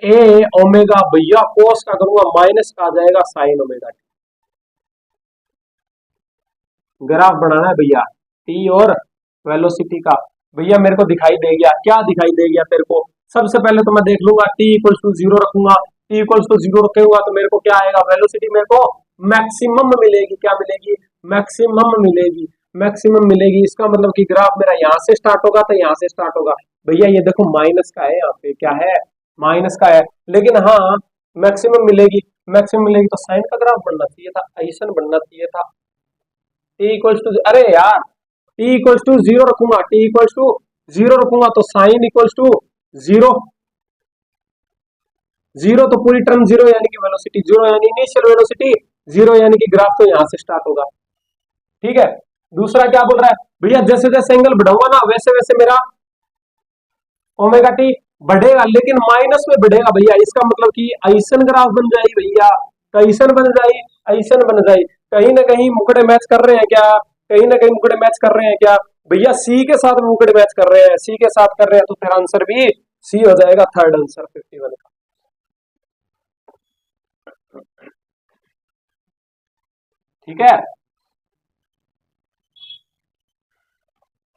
a omega, भैया कोस का करूंगा माइनस का आ जाएगा साइन ओमेगा टी, ग्राफ बनाना है भैया टी और वेलोसिटी का, भैया मेरे को दिखाई दे गया, क्या दिखाई दे गया तेरे को, सबसे पहले तो मैं देख लूंगा टी इक्वल्स टू जीरो रखूंगा, टी इक्वल्स टू जीरो रखूंगा तो मेरे को क्या आएगा, वेलोसिटी मेरे को मैक्सिमम मिलेगी, क्या मिलेगी, मैक्सिमम मिलेगी, मैक्सिमम मिलेगी, इसका मतलब कि ग्राफ मेरा यहाँ से स्टार्ट होगा तो यहाँ से स्टार्ट होगा, भैया ये देखो माइनस का है, यहाँ पे क्या है माइनस का है, लेकिन हाँ मैक्सिमम मिलेगी, मैक्सिमम मिलेगी तो साइन का ग्राफ बनना चाहिए था, ऐसा बनना चाहिए था, टी इक्वल्स टू, अरे यार टी इक्वल्स टू जीरो रखूंगा, टी इक्वल्स टू जीरो रखूंगा तो sine equals to zero, zero तो पूरी टर्म जीरो यानी कि वेलोसिटी जीरो यानी इनिशियल वेलोसिटी जीरो यानी कि ग्राफ तो यहां से स्टार्ट होगा, ठीक है। दूसरा क्या बोल रहा है भैया, जैसे जैसे एंगल बढ़ाऊंगा ना वैसे वैसे मेरा ओमेगा टी बढ़ेगा, लेकिन माइनस में बढ़ेगा भैया, इसका मतलब कि ऐसन ग्राफ बन जाए भैया, कैसन बन जाए, ऐसन बन जाए, कहीं ना कहीं मुकड़े मैच कर रहे हैं क्या, कहीं ना कहीं मुकड़े मैच कर रहे हैं क्या भैया, सी के साथ मुकड़े मैच कर रहे हैं, सी के साथ कर रहे हैं, तो फिर आंसर भी सी हो जाएगा, थर्ड आंसर 51 का, ठीक है।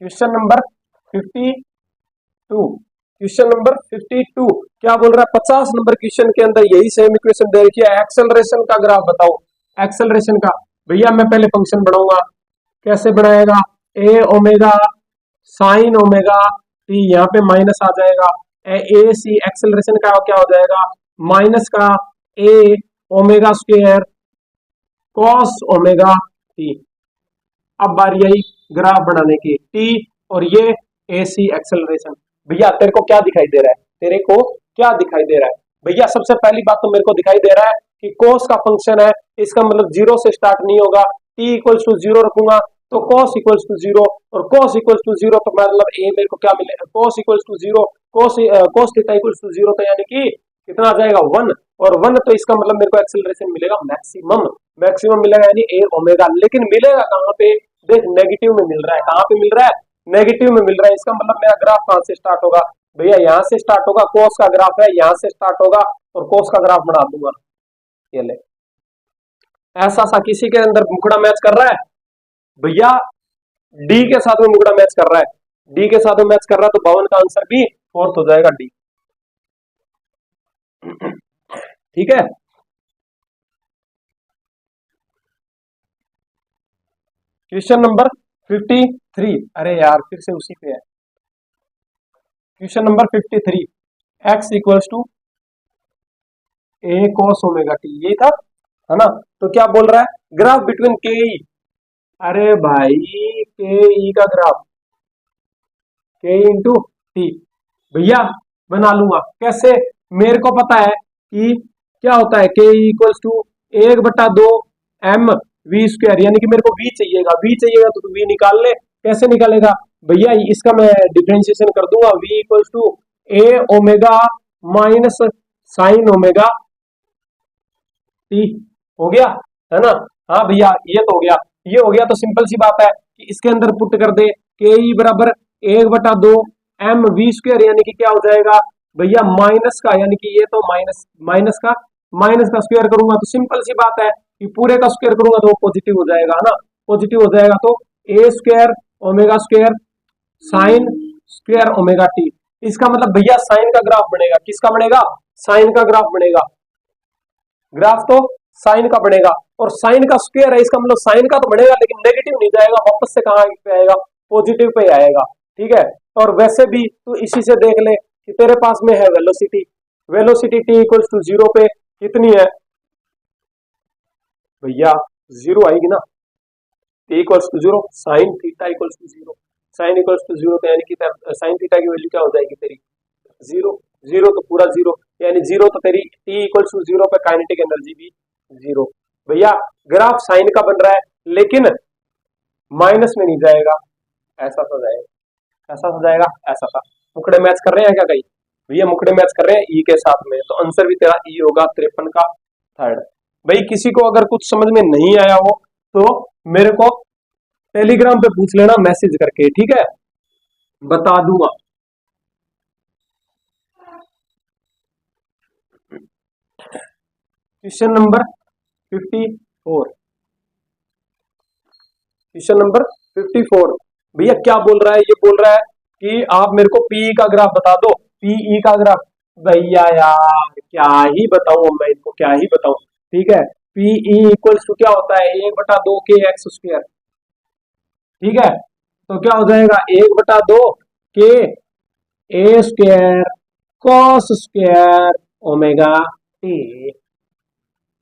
क्वेश्चन नंबर 52, क्वेश्चन नंबर 52 क्या बोल रहा है, 50 नंबर क्वेश्चन के अंदर यही सेम इक्वेशन दे रखी है, एक्सेलरेशन का ग्राफ बताओ, एक्सेलरेशन का, भैया मैं पहले फंक्शन बनाऊंगा, कैसे बनाएगा, ए ओमेगा साइन ओमेगा टी, यहाँ पे माइनस आ जाएगा, ए सी एक्सेलरेशन का क्या हो जाएगा, माइनस का A omega square cos omega T, अब बारी आई ग्राफ बनाने की, टी और ये एसी एक्सेलरेशन, भैया तेरे को क्या दिखाई दे रहा है, तेरे को क्या दिखाई दे रहा है भैया, सबसे पहली बात तो मेरे को दिखाई दे रहा है कि कोस का फंक्शन है, इसका मतलब जीरो से स्टार्ट नहीं होगा, टी इक्वल्स टू जीरो रखूंगा तो कॉस इक्वल्स टू जीरो, और कॉस इक्वल्स टू जीरो तो मतलब ए मेरे को क्या मिलेगा, cos equals to zero, cos theta equals to zero, तो यानी कि कितना आ जाएगा 1, और 1 तो इसका मतलब मेरे को एक्सेलरेशन मिलेगा मैक्सिमम, मैक्सिमम मिलेगा यानी ए ओमेगा, लेकिन मिलेगा कहां पे, देख नेगेटिव में मिल रहा है, कहां पे मिल रहा है, नेगेटिव में मिल रहा है, इसका मतलब मेरा ग्राफ कहां से स्टार्ट होगा भैया, यहां से स्टार्ट होगा, कोस का ग्राफ है यहां से स्टार्ट होगा, और कोस का ग्राफ बना दूंगा, ये ले, ऐसा सा किसी के अंदर मुखड़ा मैच कर रहा है भैया, डी के साथ में मुकड़ा मैच कर रहा है, डी के साथ में मैच कर रहा है, तो 52 का आंसर भी फोर्थ हो जाएगा, डी। ठीक है। क्वेश्चन नंबर 53, अरे यार फिर से उसी पे है। Question number 53, x equals to a cos omega t, यही था, है ना। तो क्या बोल रहा है, ग्राफ बिटवीन के ई, अरे भाई के ई का ग्राफ, के इंटू टी, भैया बना लूंगा कैसे, मेरे को पता है कि क्या होता है, K equals to 1/2 m v square, यानी कि मेरे को वी चाहिएगा, वी चाहिएगा तो वी निकाल ले, कैसे निकालेगा भैया, इसका मैं डिफरेंशिएशन कर दूंगा, v equals to a omega minus sine omega t, हो गया, है ना। हाँ भैया ये तो हो गया, ये हो गया, तो सिंपल सी बात है कि इसके अंदर पुट कर दे, के ई बराबर 1/2 एम वी स्क्वायर, यानी कि क्या हो जाएगा भैया माइनस का, यानी कि ये तो माइनस का स्क्वायर करूंगा तो सिंपल सी बात है कि पूरे का स्क्वायर करूंगा तो वो पॉजिटिव हो जाएगा, है ना, पॉजिटिव हो जाएगा, तो A square omega square sine square omega T, इसका मतलब भैया साइन का ग्राफ बनेगा, किसका बनेगा, साइन का ग्राफ बनेगा, ग्राफ तो साइन का बनेगा, और साइन का स्क्वायर है, इसका मतलब साइन का तो बनेगा लेकिन नेगेटिव नहीं जाएगा, वापस से कहां पे आएगा, पॉजिटिव पे आएगा, ठीक है। और वैसे भी तू इसी से देख ले कि तेरे पास में है velocity, velocity t equals to 0 पे कितनी है भैया, 0 आएगी ना, t equals to 0, sine theta equals to 0, sine equals to 0, तो यानी कि साइन थीटा की वैल्यू क्या हो जाएगी तेरी 0, 0 तो पूरा 0, यानी 0 तो तेरी टी इक्वल्स टू 0 पे काइनेटिक एनर्जी भी 0। भैया ग्राफ साइन का बन रहा है लेकिन माइनस में नहीं जाएगा, ऐसा तो जाएगा, ऐसा हो जाएगा, ऐसा था, मुकड़े मैच कर रहे हैं क्या कहीं भैया, मुकड़े मैच कर रहे हैं ई के साथ में, तो आंसर भी तेरा ई होगा 53 का थर्ड। भाई किसी को अगर कुछ समझ में नहीं आया हो तो मेरे को टेलीग्राम पे पूछ लेना मैसेज करके, ठीक है, बता दूंगा। क्वेश्चन नंबर 54, क्वेश्चन नंबर 54, भैया क्या बोल रहा है, ये बोल रहा है कि आप मेरे को पीई का ग्राफ बता दो, पीई का ग्राफ, भैया यार क्या ही बताऊं, मैं इनको क्या ही बताऊं, ठीक है, पीई इक्वल्स टू क्या होता है 1/2 के एक्स स्क्वायर, ठीक है, तो क्या हो जाएगा 1/2 k A square cos square omega T,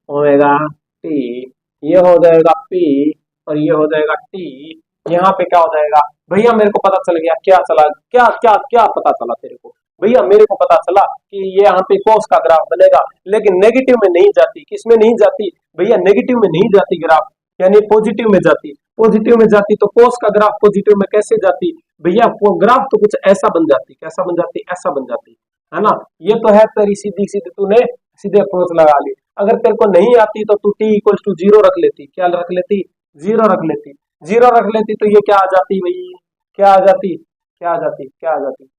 omega T, ये हो जाएगा पी और ये हो जाएगा टी, यहाँ पे क्या हो जाएगा भैया, मेरे को पता चल गया, क्या चला, क्या क्या क्या पता चला तेरे को भैया, मेरे को पता चला कि ये यहाँ पे कॉस का ग्राफ बनेगा, लेकिन नेगेटिव में नहीं जाती, किसमें नहीं जाती भैया, नेगेटिव में नहीं जाती ग्राफ, यानी पॉजिटिव में जाती, पॉजिटिव में जाती, तो कॉस का ग्राफ पॉजिटिव में कैसे जाती भैया, वो ग्राफ तो कुछ ऐसा बन जाती, कैसा बन जाती, ऐसा बन जाती, है ना। ये तो है तेरी सीधी सीधी तूने सीधे अप्रोच लगा ली, अगर तेरे को नहीं आती तो तू टी इक्वल्स टू 0 रख लेती, क्या रख लेती, 0 रख लेती, 0 रख लेती, तो ये क्या आ जाती भाई, क्या आ जाती, क्या आ जाती, क्या आ जाती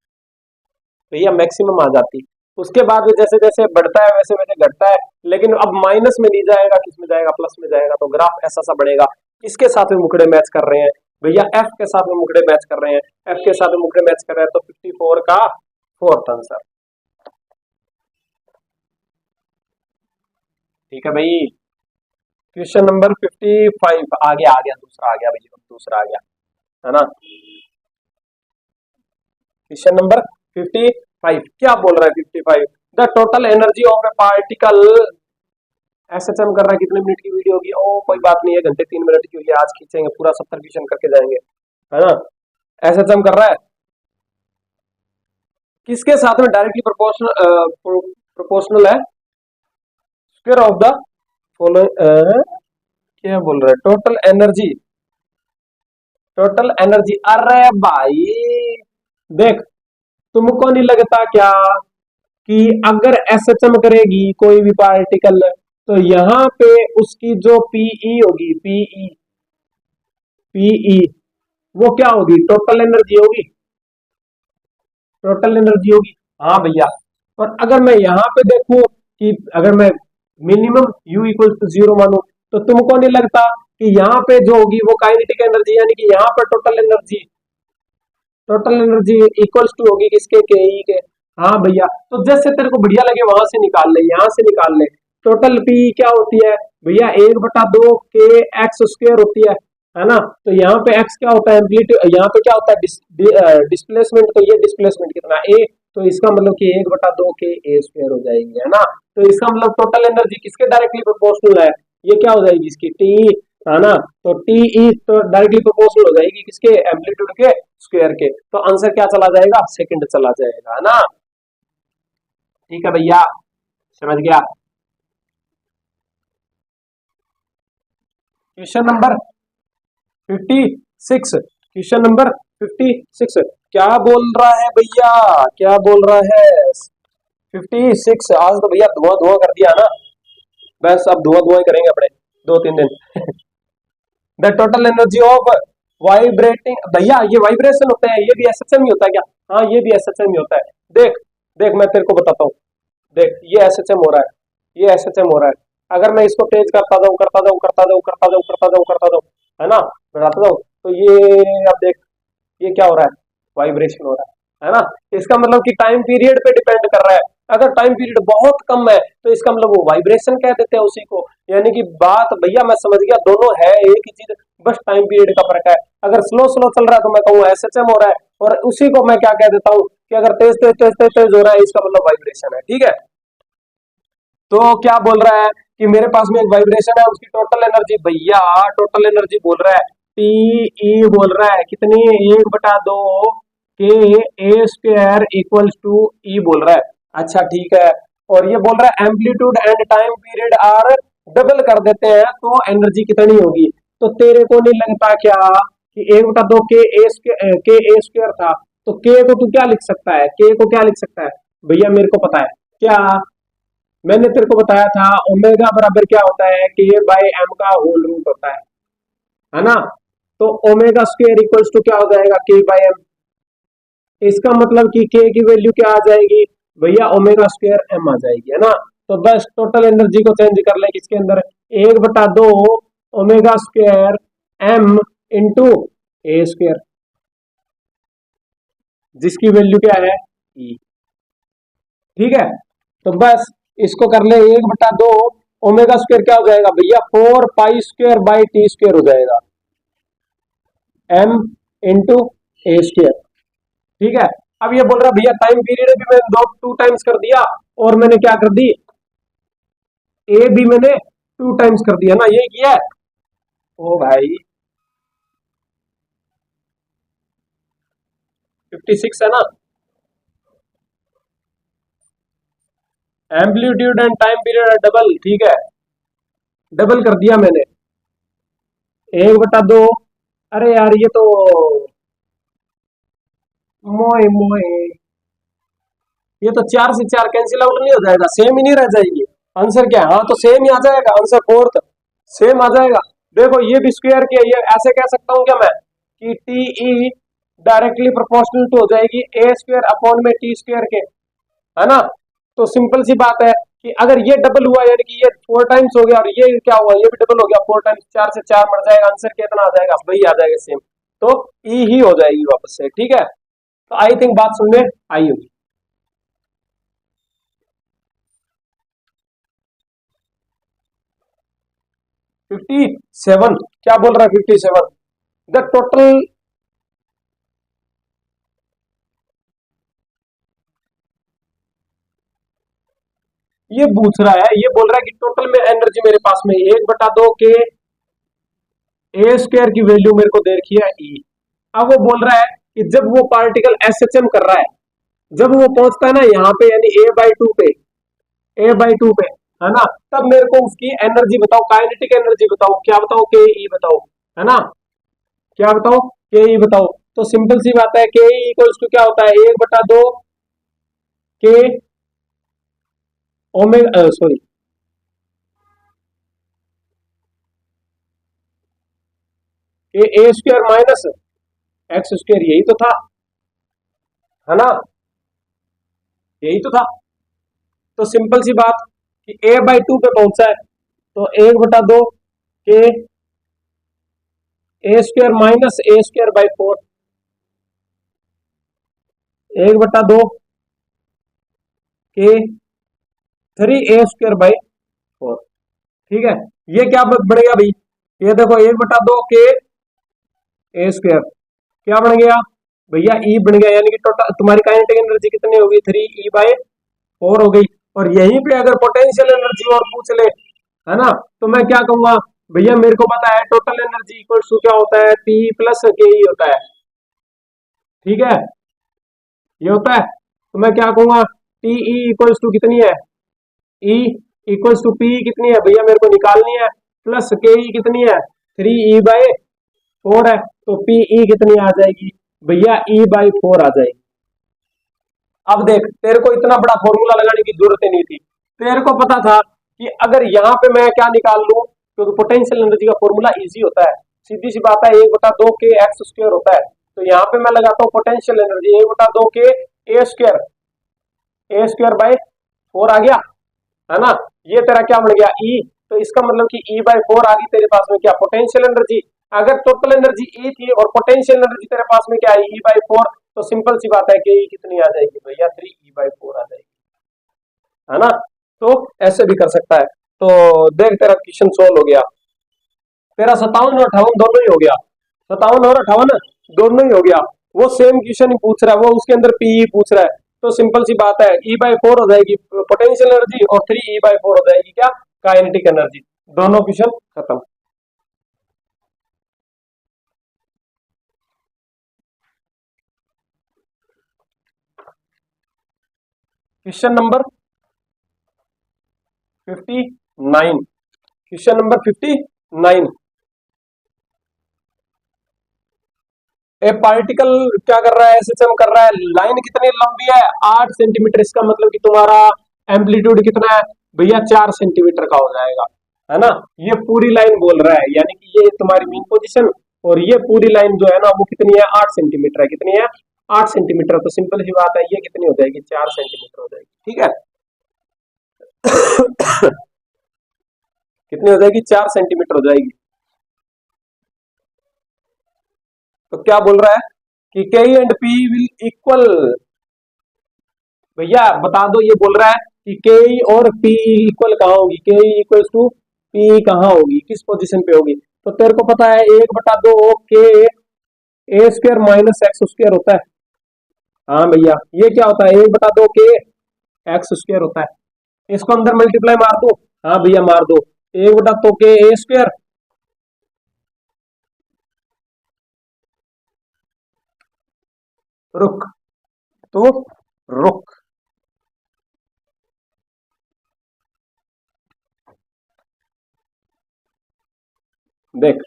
भैया, मैक्सिमम आ जाती। उसके बाद में जैसे जैसे बढ़ता है वैसे वैसे घटता है, लेकिन अब माइनस में नहीं जाएगा, किस में जाएगा, प्लस में जाएगा, तो ग्राफ ऐसा सा बढ़ेगा। किसके साथ में मुकड़े मैच कर रहे हैं भैया, एफ के साथ में मुकड़े मैच कर रहे हैं, एफ के साथ में मुकड़े मैच कर रहे हैं, तो 54 का फोर्थ आंसर, ठीक है भाई। क्वेश्चन नंबर 55 आ गया दूसरा आ गया भैया, दूसरा आ गया, है ना। क्वेश्चन नंबर 55 क्या बोल रहा है, 55 the total energy of A particle, SHM कर रहा है, कितने मिनट की वीडियो होगी, ओ कोई बात नहीं है, घंटे 3 मिनट की होगी, आज खींचेंगे पूरा 70 क्वेश्चन करके जाएंगे, है ना। एसएचएम कर रहा है किसके साथ में डायरेक्टली प्रोपोर्शनल है, स्क्वायर ऑफ द फॉलोइंग, क्या बोल रहा है, टोटल एनर्जी, टोटल एनर्जी, अरे भाई देख, तुमको नहीं लगता क्या कि अगर एसएचएम करेगी कोई भी पार्टिकल, तो यहाँ पे उसकी जो पीई होगी, पीई पीई वो क्या होगी, टोटल एनर्जी होगी, टोटल एनर्जी होगी, हाँ भैया। और अगर मैं यहाँ पे देखूं कि अगर मैं मिनिमम u इक्वल टू 0 मानू, तो तुमको नहीं लगता कि यहाँ पे जो होगी वो काइनेटिक एनर्जी, यानी कि यहाँ पर टोटल एनर्जी इक्वल्स टू होगी किसके, के ई के। हाँ भैया, तो जैसे तेरे को बढ़िया लगे वहां से निकाल ले, यहाँ से निकाल ले। टोटल पी क्या होती है भैया, 1/2 के एक्स स्क्वायर होती है ना। तो यहाँ पे एक्स क्या होता है, एम्पलीट्यूड, यहाँ पे क्या होता है डिस्प्लेसमेंट, तो ये डिस्प्लेसमेंट कितना ए, तो इसका मतलब कि 1/2 के ए स्क्वायर हो जाएगी, है ना। तो इसका मतलब टोटल एनर्जी किसके डायरेक्टली प्रोपोर्शनल है, ये क्या हो जाएगी इसकी टी, है ना। तो टी ई तो डायरेक्टली प्रोपोर्शनल हो जाएगी किसके, एम्पलीट्यूड के स्क्वायर के। तो आंसर क्या चला जाएगा, सेकंड चला जाएगा, है ना। ठीक है भैया, समझ गया। क्वेश्चन नंबर 56, क्वेश्चन नंबर 56 क्या बोल रहा है भैया, क्या बोल रहा है। 56 आज तो भैया धुआं धुआं कर दिया ना, बस अब धुआं धुआं करेंगे अपने 2-3 दिन। The total energy of vibrating, भैया ये वाइब्रेशन होता है, ये भी एसएचएम ही होता है क्या, हाँ ये भी एसएचएम ही होता है। देख देख मैं तेरे को बताता हूँ, देख ये एसएचएम हो रहा है, ये एसएचएम हो रहा है। अगर मैं इसको तेज करता जाऊं करता जाऊं करता जाऊं करता जाऊं करता जाऊं करता जाऊं, है ना, बढ़ाता जाऊं, तो ये अब देख ये क्या हो रहा है, वाइब्रेशन हो रहा है ना। इसका मतलब कि टाइम पीरियड पे डिपेंड कर रहा है। अगर टाइम पीरियड बहुत कम है तो इसका मतलब वो वाइब्रेशन कह देते हैं उसी को। यानी कि बात भैया मैं समझ गया, दोनों है एक ही चीज, बस टाइम पीरियड का फर्क है। अगर स्लो स्लो चल रहा है तो मैं कहूँ एसएचएम हो रहा है, और उसी को मैं क्या कह देता हूँ कि अगर तेज तेज तेज तेज तेज हो रहा है इसका मतलब वाइब्रेशन है, ठीक है। तो क्या बोल रहा है कि मेरे पास में एक वाइब्रेशन है, उसकी टोटल एनर्जी भैया, टोटल एनर्जी बोल रहा है टी ई, बोल रहा है कितनी, 1/2 k A square equals to ई बोल रहा है। अच्छा ठीक है, और ये बोल रहा है amplitude and time period are double कर देते हैं तो एनर्जी कितनी होगी। तो तेरे को नहीं लगता क्या कि 1/2 के ए स्क्वायर था, तो के को तू क्या लिख सकता है, के को क्या लिख सकता है भैया, मेरे को पता है क्या, मैंने तेरे को बताया था ओमेगा बराबर क्या होता है, के बाय एम का होल रूट होता है ना। तो ओमेगा स्क्वायर इक्वल्स टू क्या हो जाएगा, के बाय एम। इसका मतलब कि के की वैल्यू क्या आ जाएगी भैया, ओमेगा स्क्वायर एम आ जाएगी, है ना। तो बस टोटल एनर्जी को चेंज कर ले किसके अंदर, 1/2 ओमेगा स्क्वायर एम इंटू ए स्क्वायर, जिसकी वैल्यू क्या है ई, ठीक है। तो बस इसको कर ले, 1/2 ओमेगा स्क्वायर क्या हो जाएगा भैया, 4 pi square by T square हो जाएगा, एम इंटू ए स्क्वायर, ठीक है। अब ये बोल रहा भैया टाइम पीरियड भी मैंने 2 टाइम्स कर दिया, और मैंने क्या कर दी, ए भी मैंने 2 टाइम्स कर दिया ना, ये किया है। ओ भाई 56 है ना, amplitude and time period double, ठीक है, डबल कर दिया मैंने, 1/2, अरे यार ये तो मोए मोए, ये तो 4 से 4 कैंसिल आउट नहीं हो जाएगा, सेम ही नहीं रह जाएगी। आंसर क्या है, हाँ तो सेम ही आ जाएगा आंसर, फोर्थ सेम आ जाएगा। देखो ये भी स्क्वायर किया, ये ऐसे कह सकता हूँ क्या मैं कि T E directly proportional to हो जाएगी ए स्क्वायर अपॉन में टी स्क्वायर के, है ना। तो सिंपल सी बात है कि अगर ये डबल हुआ यानी कि ये 4 टाइम्स हो गया, और ये क्या हुआ, ये भी डबल हो गया 4 टाइम्स, 4 से 4 मर जाएगा, आंसर कितना आ जाएगा वही आ जाएगा सेम, तो ई ही हो जाएगी वापस से, ठीक है। तो आई थिंक बात समझ में आई होगी। 57 क्या बोल रहा है, 57 द टोटल, ये पूछ रहा है, ये बोल रहा है कि टोटल में एनर्जी मेरे पास में 1/2 के ए स्क्वायर की वैल्यू मेरे को दे रखी है ई। अब वो बोल रहा है कि जब वो पार्टिकल एसएचएम कर रहा है, जब वो पहुंचता है ना यहाँ पे यानी A/2 पे, A/2 पे, है ना, तब मेरे को उसकी एनर्जी बताओ, काइनेटिक एनर्जी बताओ, क्या बताओ, के ई बताओ, है ना, क्या बताओ, के ई बताओ। तो सिंपल सी बात है, के ई इक्वल्स टू क्या होता है, 1/2 के ओमेगा, सॉरी, के A square minus x square, यही तो था, है ना, यही तो था। तो सिंपल सी बात कि A/2 पे पहुंचा है, तो 1/2 k A square minus A square by 4, 1/2 के 3a स्क्वायर बाई 4। ठीक है, ये क्या बढ़ेगा भाई, ये देखो 1/2 के ए स्क्वायर क्या बन गया भैया, ई बन गया, यानी कि टोटल तुम्हारी काइनेटिक एनर्जी कितनी होगी, 3e/4 हो गई। और यहीं पे अगर पोटेंशियल एनर्जी और पूछ ले, है ना, तो मैं क्या कहूंगा भैया, मेरे को पता है टोटल एनर्जी इक्वल टू क्या होता है, पी प्लस के ई होता है। ठीक है, ये होता है, तो मैं क्या कहूंगा, टी ई इक्वल्स टू कितनी है, ई इक्वल्स टू पी कितनी है भैया, मेरे को निकालनी है, प्लस के ई कितनी है, 3e/4 है, तो पी ई कितनी आ जाएगी भैया, e/4 आ जाएगी। अब देख, तेरे को इतना बड़ा फॉर्मूला लगाने की जरूरत ही नहीं थी, तेरे को पता था कि अगर यहाँ पे मैं क्या निकाल लूं, क्योंकि पोटेंशियल एनर्जी का फॉर्मूला इजी होता है, सीधी सी बात है, 1/2 के एक्स स्क्वायर होता है, तो यहाँ पे मैं लगाता हूँ potential energy 1/2 k A square by 4 आ गया, है ना, ये तेरा क्या बन गया, ई, तो इसका मतलब कि e/4 आ गई तेरे पास में क्या, पोटेंशियल एनर्जी। अगर टोटल एनर्जी ई थी और पोटेंशियल एनर्जी तेरे पास में क्या है, e/4, तो सिंपल सी बात है कि ई कितनी आ जाएगी भैया, 3e/4 आ जाएगी, है ना। तो ऐसे भी कर सकता है। तो देख, तेरा क्वेश्चन सोल्व हो गया, तेरा 57 और 58 दोनों ही हो गया, 57 और 58 दोनों ही हो गया। वो सेम क्वेश्चन ही पूछ रहा है, वो उसके अंदर पी पूछ रहा है, तो सिंपल सी बात है, e/4 हो जाएगी पोटेंशियल एनर्जी और 3e/4 हो जाएगी क्या, काइनेटिक एनर्जी। दोनों क्वेश्चन खत्म। क्वेश्चन नंबर 59, क्वेश्चन नंबर 59, ए पार्टिकल क्या कर रहा है, एसएचएम कर रहा है, लाइन कितनी लंबी है, 8 सेंटीमीटर, इसका मतलब कि तुम्हारा एम्पलीट्यूड कितना है भैया, 4 सेंटीमीटर का हो जाएगा, है ना। ये पूरी लाइन बोल रहा है, यानी कि ये तुम्हारी मीन पोजीशन, और ये पूरी लाइन जो है ना, वो कितनी है, 8 सेंटीमीटर है, कितनी है, 8 सेंटीमीटर। तो सिंपल सी बात है, ये कितनी हो जाएगी, 4 सेंटीमीटर हो जाएगी। ठीक है, कितनी हो जाएगी, 4 सेंटीमीटर हो जाएगी। तो क्या बोल रहा है कि के एंड पी विल इक्वल, भैया बता दो, ये बोल रहा है कि के और पी इक्वल कहाँ होगी, के इक्वल टू पी कहाँ होगी, किस पोजीशन पे होगी। तो तेरे को पता है 1/2 k A square minus x square होता है। हाँ भैया, ये क्या होता है, 1/2 के एक्स स्क्वायर होता है, इसको अंदर मल्टीप्लाई मार दो। हाँ भैया मार दो, 1/2 के ए स्क्वायर, रुक, तो रुक, देख,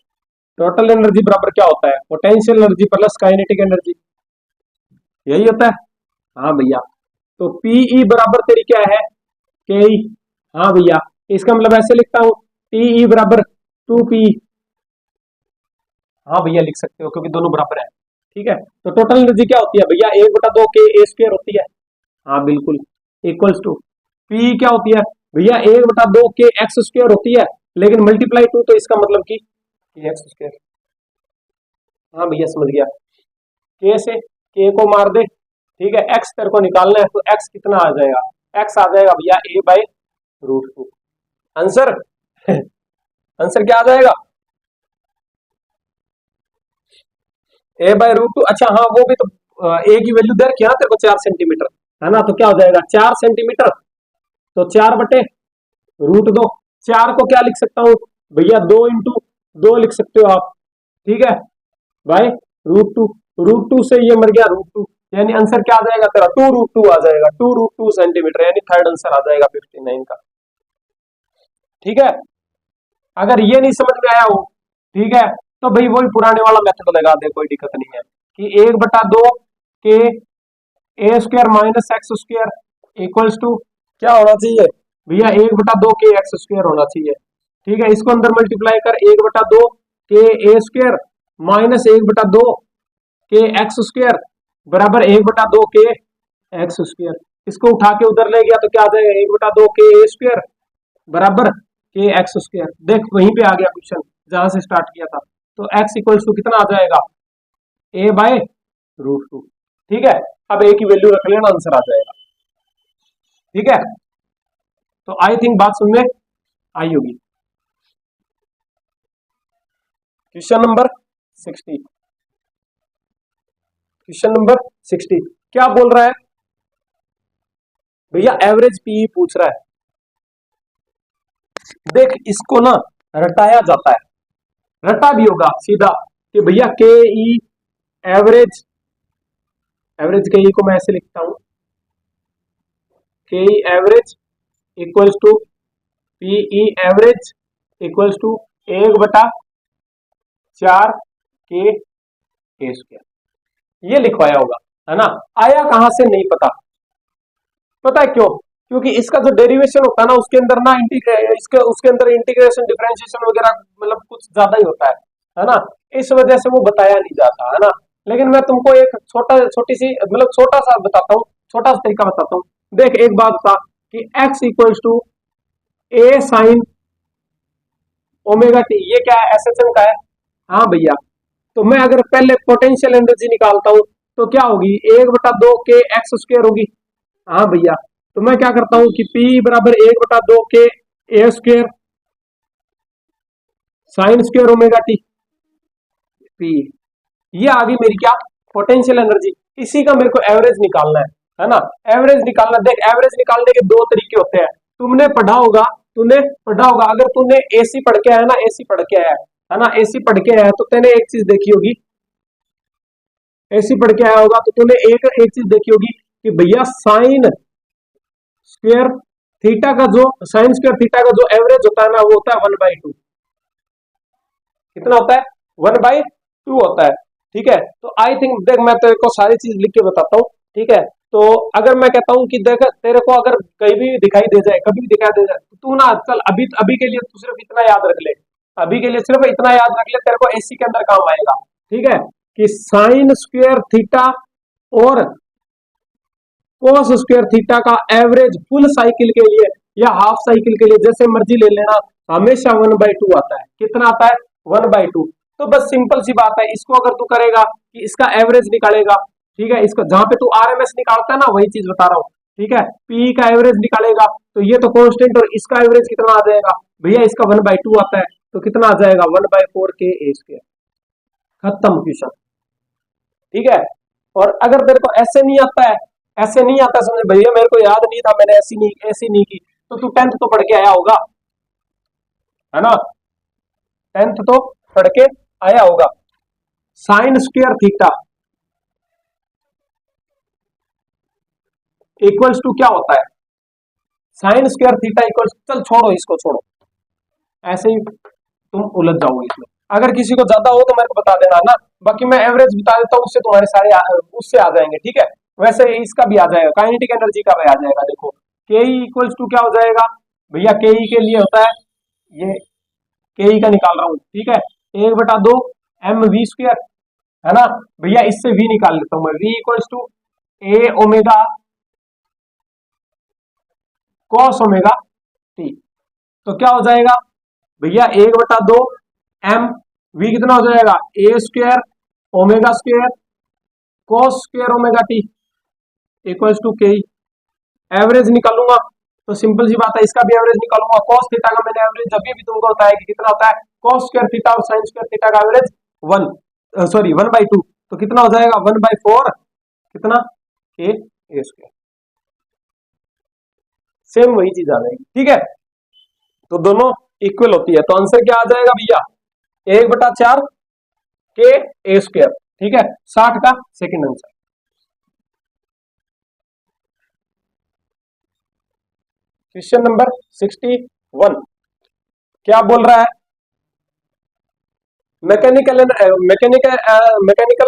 टोटल एनर्जी बराबर क्या होता है, potential energy plus kinetic energy, यही होता है। हाँ भैया, तो पीई बराबर तेरी क्या है, के ई। हाँ भैया, इसका मतलब ऐसे लिखता हूं, टीई बराबर 2p। हाँ भैया लिख सकते हो, क्योंकि दोनों बराबर है। ठीक है, तो टोटल एनर्जी क्या होती है भैया, 1/2 के ए स्क्वायर होती है। हाँ बिल्कुल, इक्वल्स टू पी क्या होती है भैया, 1/2 के एक्स स्क्वायर होती है, लेकिन मल्टीप्लाई 2, तो इसका मतलब कि एक्स स्क्वायर। हाँ भैया समझ गया, के से के को मार दे। ठीक है, एक्स तेरे को निकालना है, तो एक्स कितना आ जाएगा, एक्स आ जाएगा भैया a/√2। आंसर आंसर क्या आ जाएगा, a/√2। अच्छा हाँ, वो भी तो ए की वैल्यू दे रखी है ना तेरे को, 4 सेंटीमीटर, है ना, तो क्या हो जाएगा 4 सेंटीमीटर, तो 4/√2। 4 को क्या लिख सकता हूँ भैया, 2 × 2 लिख सकते हो आप। ठीक है, बाय √2, √2 से ये मर गया √2, यानी आंसर क्या आ जाएगा तेरा, 2√2 आ जाएगा, 2√2 सेंटीमीटर, यानी थर्ड आंसर आ जाएगा 59 का। ठीक है, अगर ये नहीं समझ में आया हो, ठीक है, तो भाई वही पुराने वाला मेथड लगा दे, कोई दिक्कत नहीं है, कि 1/2 k A square minus x square equals to क्या होना चाहिए भैया, 1/2 के एक्स स्क्वायर होना चाहिए। ठीक है, इसको अंदर मल्टीप्लाई कर, 1/2 के ए स्क्वायर माइनस 1/2 के एक्स स्क्वायर बराबर 1/2 के एक्स स्क्वायर। इसको उठा के उधर ले गया तो क्या आ जाएगा, 1/2 के ए स्क्वायर बराबर के एक्स स्क्वायर। देख वहीं पे आ गया क्वेश्चन, जहां से स्टार्ट किया था। तो x इक्वल्स टू कितना आ जाएगा, a/√2। ठीक है, अब a की वैल्यू रख लेना, आंसर आ जाएगा। ठीक है, तो आई थिंक बात समझ में आई होगी। क्वेश्चन नंबर 60, क्वेश्चन नंबर 60 क्या बोल रहा है भैया, एवरेज पी पूछ रहा है। देख इसको ना रटाया जाता है, रटा भी होगा सीधा कि भैया के ई एवरेज, एवरेज के ई को मैं ऐसे लिखता हूं, K E average equals to PE average equals to 1/4 k A square, ये लिखवाया होगा, है ना। आया कहां से नहीं पता, पता है क्यों, क्योंकि इसका जो डेरिवेशन होता है ना उसके अंदर ना उसके अंदर इंटीग्रेशन डिफरेंशिएशन वगैरह मतलब कुछ ज्यादा ही होता है ना, इस वजह से वो बताया नहीं जाता, है ना। लेकिन मैं तुमको एक छोटी सी मतलब छोटा सा बताता हूँ, छोटा सा तरीका बताता हूँ। देख एक बात बता कि x equals to a sine omega T, ये क्या है, एसएसएम का है। हाँ भैया, तो मैं अगर पहले पोटेंशियल एनर्जी निकालता हूं तो क्या होगी, 1/2 के एक्स स्क्वायर होगी। हाँ भैया, तो मैं क्या करता हूं कि P बराबर 1/2 k A square sine square omega T, P, ये आ गई मेरी क्या, पोटेंशियल एनर्जी। इसी का मेरे को एवरेज निकालना है ना, एवरेज निकालना। देख एवरेज निकालने के दो तरीके होते हैं, तुमने पढ़ा होगा, अगर तूने एसी पढ़ के आया ना, एसी पढ़ के आया है ना, एसी पढ़ के आया तो तूने एक चीज देखी होगी, एसी पढ़ के आया होगा तो तूने एक चीज देखी होगी कि भैया साइन स्क्वायर थीटा का जो एवरेज होता है ना, वो होता है 1/2। कितना होता है, 1/2 होता है। ठीक है, तो आई थिंक देख मैं तेरे को सारी चीज लिख के बताता हूँ। ठीक है, तो अगर मैं कहता हूँ कि देख तेरे को अगर कहीं भी दिखाई दे जाए, कभी भी दिखाई दे जाए, तो तू ना चल अभी के लिए तू सिर्फ इतना याद रख ले, अभी के लिए सिर्फ इतना याद रख ले, तेरे को एसी के अंदर काम आएगा। ठीक है, कि साइन स्क्वायर थीटा और कोस स्क्वायर थीटा का एवरेज फुल साइकिल के लिए या हाफ साइकिल के लिए जैसे मर्जी ले लेना, हमेशा 1/2 आता है। कितना आता है, 1/2। तो बस सिंपल सी बात है, इसको अगर तू करेगा कि इसका एवरेज निकालेगा, ठीक है, इसको जहां पे तू आरएमएस निकालता है ना, वही चीज बता रहा हूँ। ठीक है, पी का एवरेज निकालेगा तो ये तो कांस्टेंट, और इसका एवरेज कितना आ जाएगा भैया, इसका 1/2 आता है, तो कितना आ जाएगा 1/4 के ए स्क्वायर। खत्म क्वेश्चन। ठीक है, और अगर तेरे को ऐसे नहीं आता है, समझ भैया मेरे को याद नहीं था, मैंने ऐसी नहीं की, तो तू 10th तो पढ़ के आया होगा, है ना, 10th तो पढ़ के आया होगा। Sine square theta equals to क्या होता है, साइन स्क्वायर थीटा इक्वल्स, चल छोड़ो इसको, छोड़ो, ऐसे ही तुम उलझ जाओगे इसमें। अगर किसी को ज्यादा हो तो मेरे को बता देना ना, बाकी मैं एवरेज बता देता हूँ, उससे तुम्हारे सारे उससे आ जाएंगे। ठीक है, वैसे इसका भी आ जाएगा, काइनेटिक एनर्जी का भी आ जाएगा। देखो के ई इक्वल्स टू क्या हो जाएगा भैया, के ई के लिए होता है, ये के ई का निकाल रहा हूँ। ठीक है, 1/2 एम वी स्क्वायर, है ना भैया, इससे वी निकाल लेता हूँ मैं, v equals to a omega cos omega t, तो क्या हो जाएगा भैया 1/2 एम वी, कितना हो जाएगा A square omega square cos square omega T equals to k. Average निकालूंगा तो सिंपल सी बात है, इसका भी एवरेज निकालूंगा। कॉस थीटा का मैंने एवरेज अभी भी तुमको बताया कि कितना होता है, कॉस स्क्वायर थीटा और साइन स्क्वायर थीटा का एवरेज 1/2, तो कितना हो जाएगा 1/4 कितना के ए स्क्वायर, सेम वही चीज आ जाएगी। ठीक है, तो दोनों इक्वल होती है, तो आंसर क्या आ जाएगा भैया, 1/4 के ए स्क्वायर। ठीक है, 60 का सेकंड आंसर। क्वेश्चन नंबर 61 क्या बोल रहा है, मैकेनिकल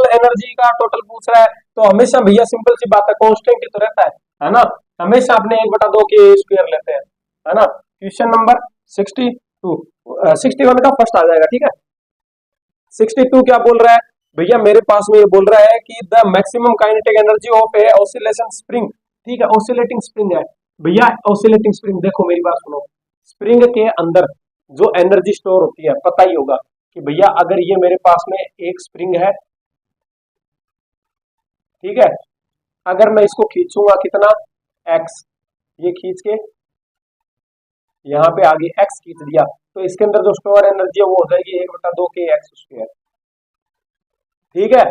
एनर्जी का टोटल पूछ रहा है। तो हमेशा भैया सिंपल सी बात है, कांस्टेंट ही तो रहता है ना, हमेशा अपने 1/2 के स्क्वायर लेते हैं, है ना। क्वेश्चन नंबर 61 का फर्स्ट आ जाएगा। ठीक है, 62 क्या बोल रहा है भैया, मेरे पास में ये बोल रहा है कि the maximum kinetic energy of A oscillation spring. ठीक है, ऑसिलेटिंग स्प्रिंग है भैया, ऑसिलेटिंग स्प्रिंग। देखो मेरी बात सुनो, स्प्रिंग के अंदर जो एनर्जी स्टोर होती है, पता ही होगा कि भैया अगर ये मेरे पास में एक स्प्रिंग है, ठीक है, अगर मैं इसको खींचूंगा कितना, एक्स, ये खींच के यहाँ पे आगे एक्स खींच दिया, तो इसके अंदर जो स्टोर एनर्जी है वो हो जाएगी 1/2 के एक्स स्क्वायर। ठीक है,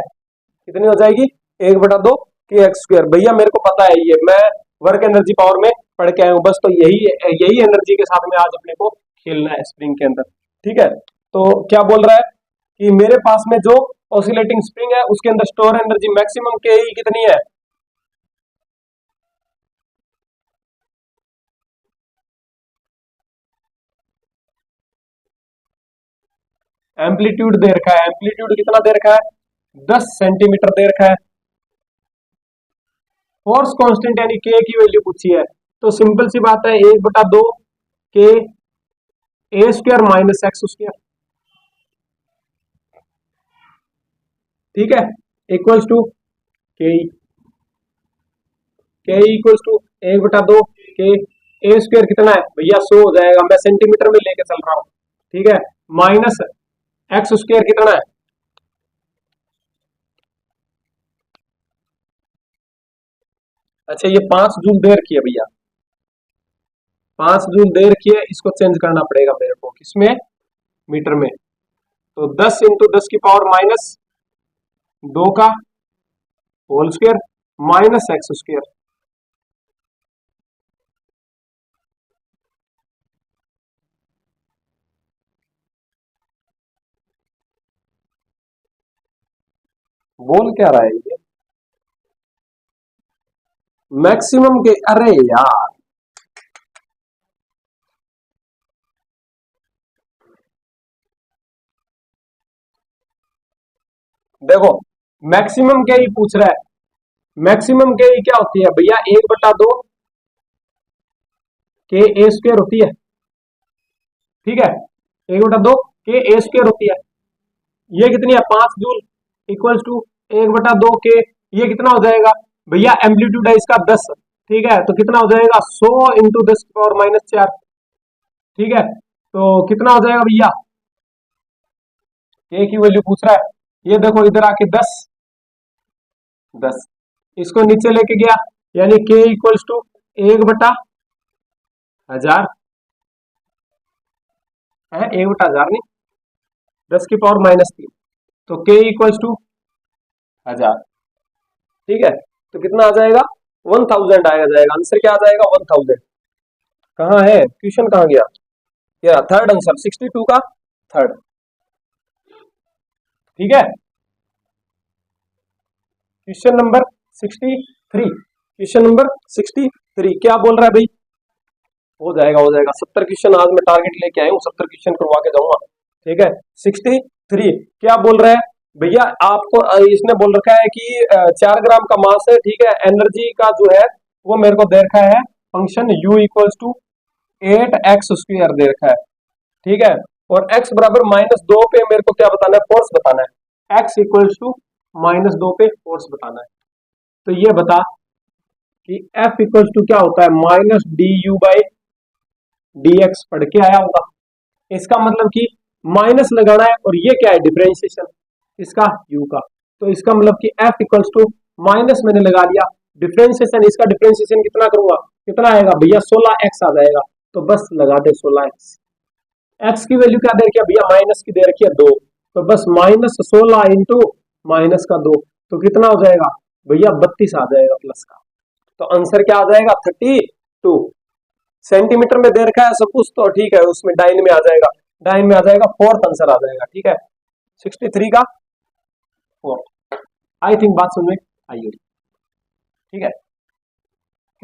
कितनी हो जाएगी, 1/2 के एक्स स्क्वायर। भैया मेरे को पता है, ये मैं वर्क एनर्जी पावर में पढ़ के आया हूँ बस, तो यही एनर्जी के साथ में आज अपने को खेलना है स्प्रिंग के अंदर। ठीक है, तो क्या बोल रहा है कि मेरे पास में जो ऑसिलेटिंग स्प्रिंग है उसके अंदर स्टोर एनर्जी मैक्सिमम के ही कितनी है, एम्पलीट्यूड दे रखा है, एम्पलीट्यूड कितना दे रखा है, 10 सेंटीमीटर दे रखा है। फोर्स कांस्टेंट यानी के की वैल्यू पूछी है, तो सिंपल सी बात है 1/2 k A square minus x square, ठीक है, इक्वल्स टू के equals to 1/2 k A square कितना है भैया 100 हो जाएगा, मैं सेंटीमीटर में लेके चल रहा हूं, ठीक है, माइनस एक्स स्क्वायर कितना है, अच्छा ये 5 जूल दे रखी है भैया, 5 जूल दे रखी है, इसको चेंज करना पड़ेगा मेरे को किसमें, मीटर में, तो 10 इंटू 10 की पावर माइनस 2 का whole square minus x square, बोल क्या रहा है ये, मैक्सिमम के, अरे यार देखो मैक्सिमम के ही पूछ रहा है, मैक्सिमम के ही क्या होती है भैया 1/2 के ए स्क्वायर होती है, ठीक है, 1/2 के ए स्क्वायर होती है, ये कितनी है 5 जूल इक्वल्स टू 1/2 के, ये कितना हो जाएगा भैया, एम्पलीट्यूड है इसका 10, ठीक है, तो कितना हो जाएगा 100 इंटू 10 की पावर माइनस 4, ठीक है, तो कितना हो जाएगा भैया, के की वैल्यू पूछ रहा है, ये देखो इधर आके 10 10 इसको नीचे लेके गया, यानी के इक्वल्स टू 1/1000 है, 1/1000 नहीं 10 की पावर माइनस 3, तो के इक्वल्स टू 1000, ठीक है, तो कितना आ जाएगा 1000 आएगा, जाएगा आंसर क्या आ जाएगा 1000, कहाँ है क्वेश्चन, कहाँ गया, क्या थर्ड आंसर 62 का थर्ड, ठीक है, क्वेश्चन नंबर 63, क्वेश्चन नंबर 63 क्या बोल रहा है भाई, हो जाएगा 70 क्वेश्चन आज मैं टारगेट लेके आया हूँ, 70 क्वेश्चन करवा के जाऊंगा, ठीक है, 63 क्या बोल रहा है भैया, आपको इसने बोल रखा है कि 4 ग्राम का मास है, ठीक है, एनर्जी का जो है वो मेरे को दे रखा है function u equals to 8x square दे रखा है, ठीक है, और x बराबर -2 पे मेरे को क्या बताना है, फोर्स बताना है, x इक्वल्स टू -2 पे फोर्स बताना है, तो ये बता कि F इक्वल्स टू क्या होता है -du/dx, पढ़ के आया होगा, इसका मतलब कि माइनस लगाना है, और ये क्या है डिफरेंशिएशन इसका u का, तो इसका मतलब कि F इक्वल्स टू माइनस मैंने लगा लिया, डिफरेंशिएशन इसका डिफरेंशिएशन कितना करूंगा, कितना आएगा भैया 16x आ जाएगा, तो बस लगा दे 16x, x की वैल्यू क्या दे रखी है भैया, माइनस की दे रखी है 2, तो बस -16 इंटू माइनस का 2, तो कितना हो जाएगा भैया 32 आ जाएगा प्लस का, तो आंसर क्या आ जाएगा 32, सेंटीमीटर में दे रखा है सब कुछ, तो ठीक है उसमें डाइन में आ जाएगा, डाइन में आ जाएगा, फोर्थ आंसर आ जाएगा, ठीक है, 63 का फोर्थ, आई थिंक बात समझ में आई होगी, ठीक है,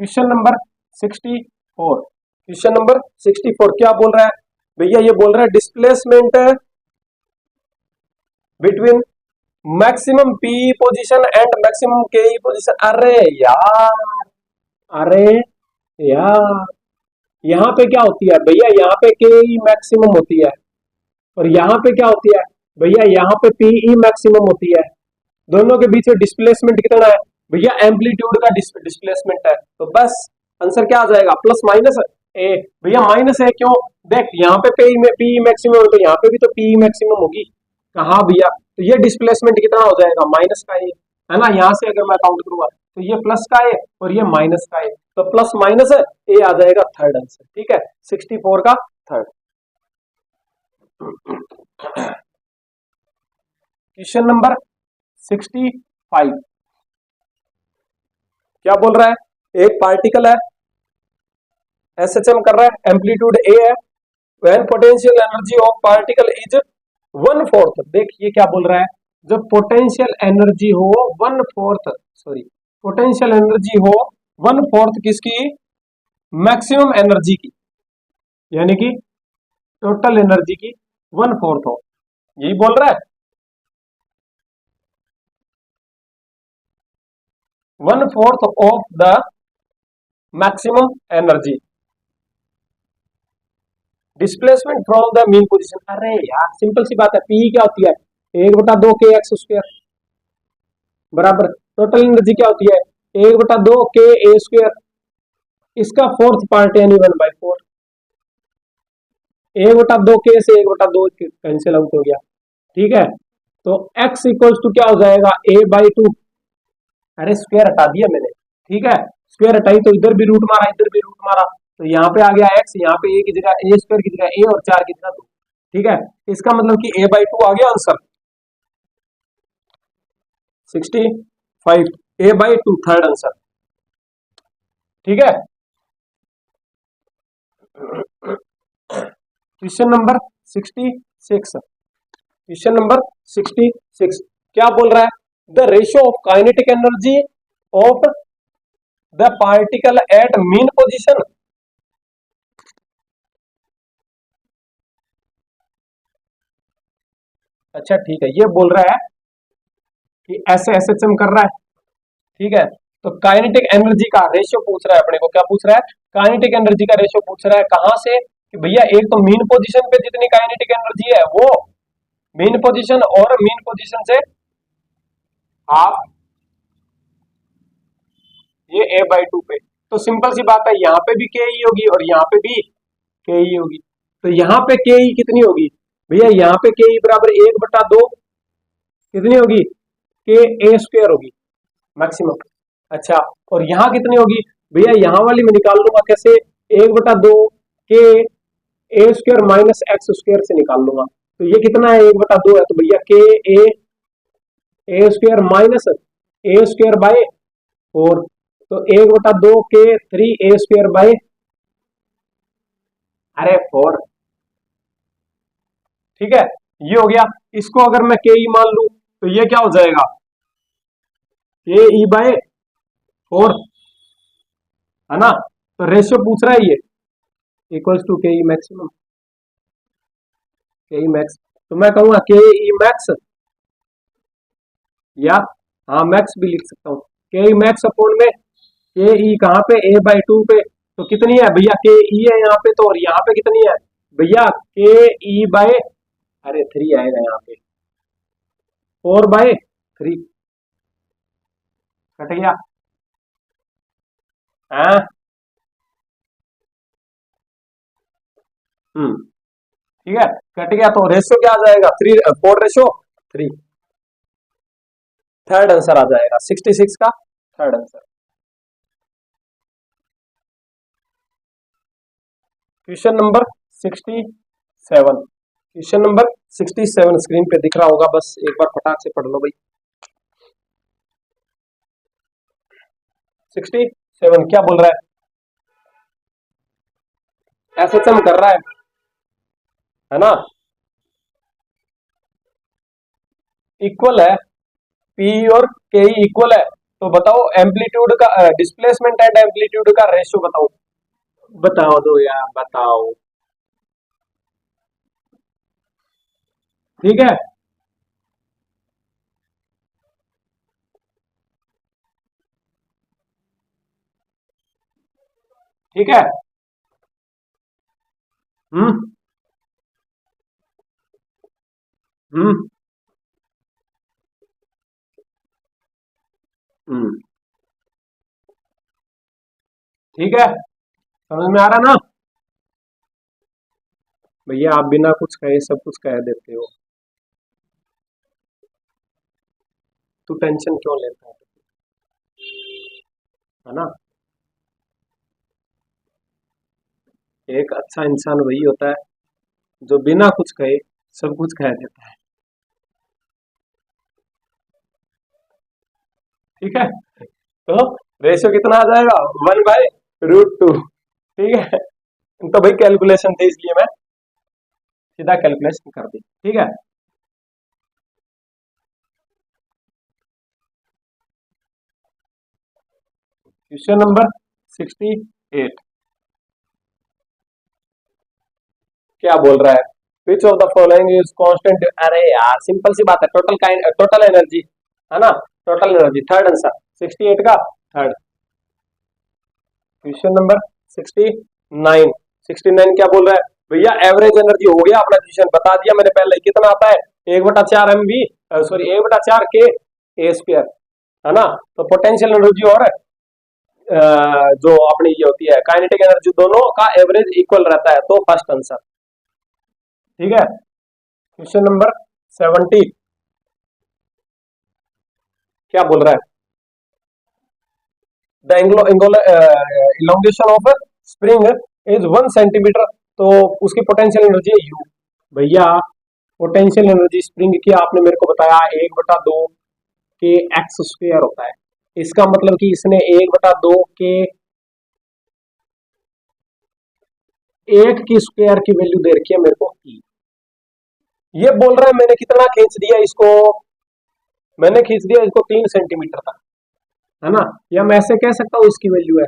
क्वेश्चन नंबर 64, क्वेश्चन नंबर 64 क्या बोल रहा है भैया, ये बोल रहा है displacement between maximum P position and maximum के पोजीशन, अरे यार यहाँ पे क्या होती है भैया, यहाँ पे के ई मैक्सिमम होती है, और यहाँ पे क्या होती है भैया, यहाँ पे पीई मैक्सिमम होती है, दोनों के बीच में डिस्प्लेसमेंट कितना है भैया, एम्पलीट्यूड का डिस्प्लेसमेंट है, तो बस आंसर क्या आ जाएगा प्लस माइनस ए भैया माइनस है क्यों? देख यहाँ पे पी मैक्सिमम है तो यहाँ पे भी तो पी मैक्सिमम होगी। कहाँ भैया? तो ये डिस्प्लेसमेंट कितना हो जाएगा? माइनस का है ना। यहाँ से अगर मैं काउंट करूंगा तो ये प्लस का है और ये माइनस का है, तो प्लस माइनस है, ए आ जाएगा थर्ड आंसर। ठीक है, 64 का थर्ड। क्वेश्चन नंबर 65 क्या बोल रहा है? एक पार्टिकल है, एसएचएम कर रहा है, एम्पलीट्यूड ए है, when potential energy of particle is 1/4। देखिए क्या बोल रहा है, जब पोटेंशियल एनर्जी हो 1/4, सॉरी पोटेंशियल एनर्जी हो 1/4 किसकी? मैक्सिमम एनर्जी की, यानी कि टोटल एनर्जी की 1/4 हो, यही बोल रहा है। 1/4 of the maximum energy displacement from the mean position. अरे यार सिंपल सी बात है, पी क्या होती है? 1/2 के एक्स स्क्वायर बराबर टोटल एनर्जी क्या होती है? 1/2 के ए स्क्वायर, इसका फोर्थ पार्ट यानी 1/4। 1/2 के से 1/2 कैंसिल आउट हो गया। ठीक है, तो x इक्वल्स टू क्या हो जाएगा? a/2। अरे स्क्वायर हटा दिया मैंने, ठीक है, स्क्वायर हटाई तो इधर भी रूट मारा, इधर भी रूट मारा, तो यहाँ पे आ गया x, यहाँ पे a की जगह a स्क्वायर की जगह a और 4 की जगह 2। ठीक है, इसका मतलब कि a/2 आ गया आंसर 65, a/2 थर्ड आंसर। ठीक है, क्वेश्चन नंबर 66, क्वेश्चन नंबर 66 क्या बोल रहा है? The ratio of kinetic energy of the particle at mean position. अच्छा ठीक है, ये बोल रहा है कि ऐसे एसएचएम कर रहा है, ठीक है, तो काइनेटिक एनर्जी का रेशियो पूछ रहा है अपने को। क्या पूछ रहा है? काइनेटिक एनर्जी का रेशियो पूछ रहा है। कहां से? कि भैया एक तो मीन पोजीशन पे जितनी काइनेटिक एनर्जी है वो मीन पोजीशन, और मीन पोजीशन से हाफ ये a/2 पे। तो सिंपल सी बात है, यहाँ पे भी के ई होगी और यहाँ पे भी के ई होगी। तो यहाँ पे के ई कितनी होगी भैया? यहाँ पे के ई बराबर 1/2 कितनी होगी? के ए स्क्वायर होगी मैक्सिमम। अच्छा, और यहाँ कितनी होगी भैया? यहाँ वाली मैं निकाल लूंगा कैसे? 1/2 k A square minus x square से निकाल लूंगा। तो ये कितना है? 1/2 है, तो भैया k A square minus A square by 4, तो 1/2 के 3 ए स्क्वायर बाय, अरे 4। ठीक है, ये हो गया। इसको अगर मैं के ई मान लू तो ये क्या हो जाएगा? के ई बाय 4, है ना। तो रेशियो पूछ रहा है ये इक्वल्स टू के ई मैक्सिमम, के ई मैक्स, तो मैं कहूंगा के ई मैक्स, या हाँ मैक्स भी लिख सकता हूँ, के ई मैक्स अपॉन में के ई कहाँ पे? a/2 पे। तो कितनी है भैया? के ई है यहाँ पे तो, और यहाँ पे कितनी है भैया? के ई बाय, अरे 3 आएगा यहाँ पे, 4/3 कट गया। हाँ ठीक है, कट गया, तो रेशियो क्या आ जाएगा? 4/3, थर्ड आंसर आ जाएगा 66 का third answer. Question number 67, question number 67 screen पे दिख रहा होगा, बस एक बार फटाक से पढ़ लो भाई। 67 क्या बोल रहा है? एसएचएम कर रहा है ना, इक्वल है, पी और के इक्वल है, तो बताओ एम्पलीट्यूड का डिस्प्लेसमेंट एंड एम्पलीट्यूड का रेशियो बताओ। बताओ दो यार, बताओ। ठीक है, ठीक है। हम्म हम्म हम्म ठीक है, समझ में आ रहा ना? भैया आप बिना कुछ कहे सब कुछ कह देते हो, तू टेंशन क्यों लेता है ना। एक अच्छा इंसान वही होता है जो बिना कुछ कहे सब कुछ कह देता है, ठीक है। तो रेशियो कितना आ जाएगा, 1/√2, ठीक है। तो भाई कैलकुलेशन थी इसलिए मैं सीधा कैलकुलेशन कर दी, ठीक है। क्वेश्चन नंबर 68 क्या बोल रहा है, which of the following is constant. अरे यार सिंपल सी बात है, टोटल एनर्जी है ना, टोटल एनर्जी थर्ड आंसर 68 का थर्ड। क्वेश्चन नंबर 69, 69 क्या बोल रहा है भैया, एवरेज एनर्जी हो गया अपना क्वेश्चन बता दिया मैंने पहले, कितना आता है 1/4 MV, sorry 1/4 K A square, है ना। तो पोटेंशियल एनर्जी और जो अपनी ये होती है काइनेटिक एनर्जी, दोनों का एवरेज इक्वल रहता है, तो फर्स्ट आंसर, ठीक है। क्वेश्चन नंबर 70 क्या बोल रहा है, the elongation of spring is 1 centimetre, तो उसकी पोटेंशियल एनर्जी है U। भैया पोटेंशियल एनर्जी स्प्रिंग की आपने मेरे को बताया 1/2 के एक्स स्क्वायर होता है, इसका मतलब कि इसने 1/2 के 1 की स्क्वायर की वैल्यू दे रखी है मेरे को E। ये बोल रहा है मैंने कितना खींच दिया इसको, मैंने खींच दिया इसको 3 सेंटीमीटर तक, है ना। या मैं ऐसे कह सकता हूँ इसकी वैल्यू है,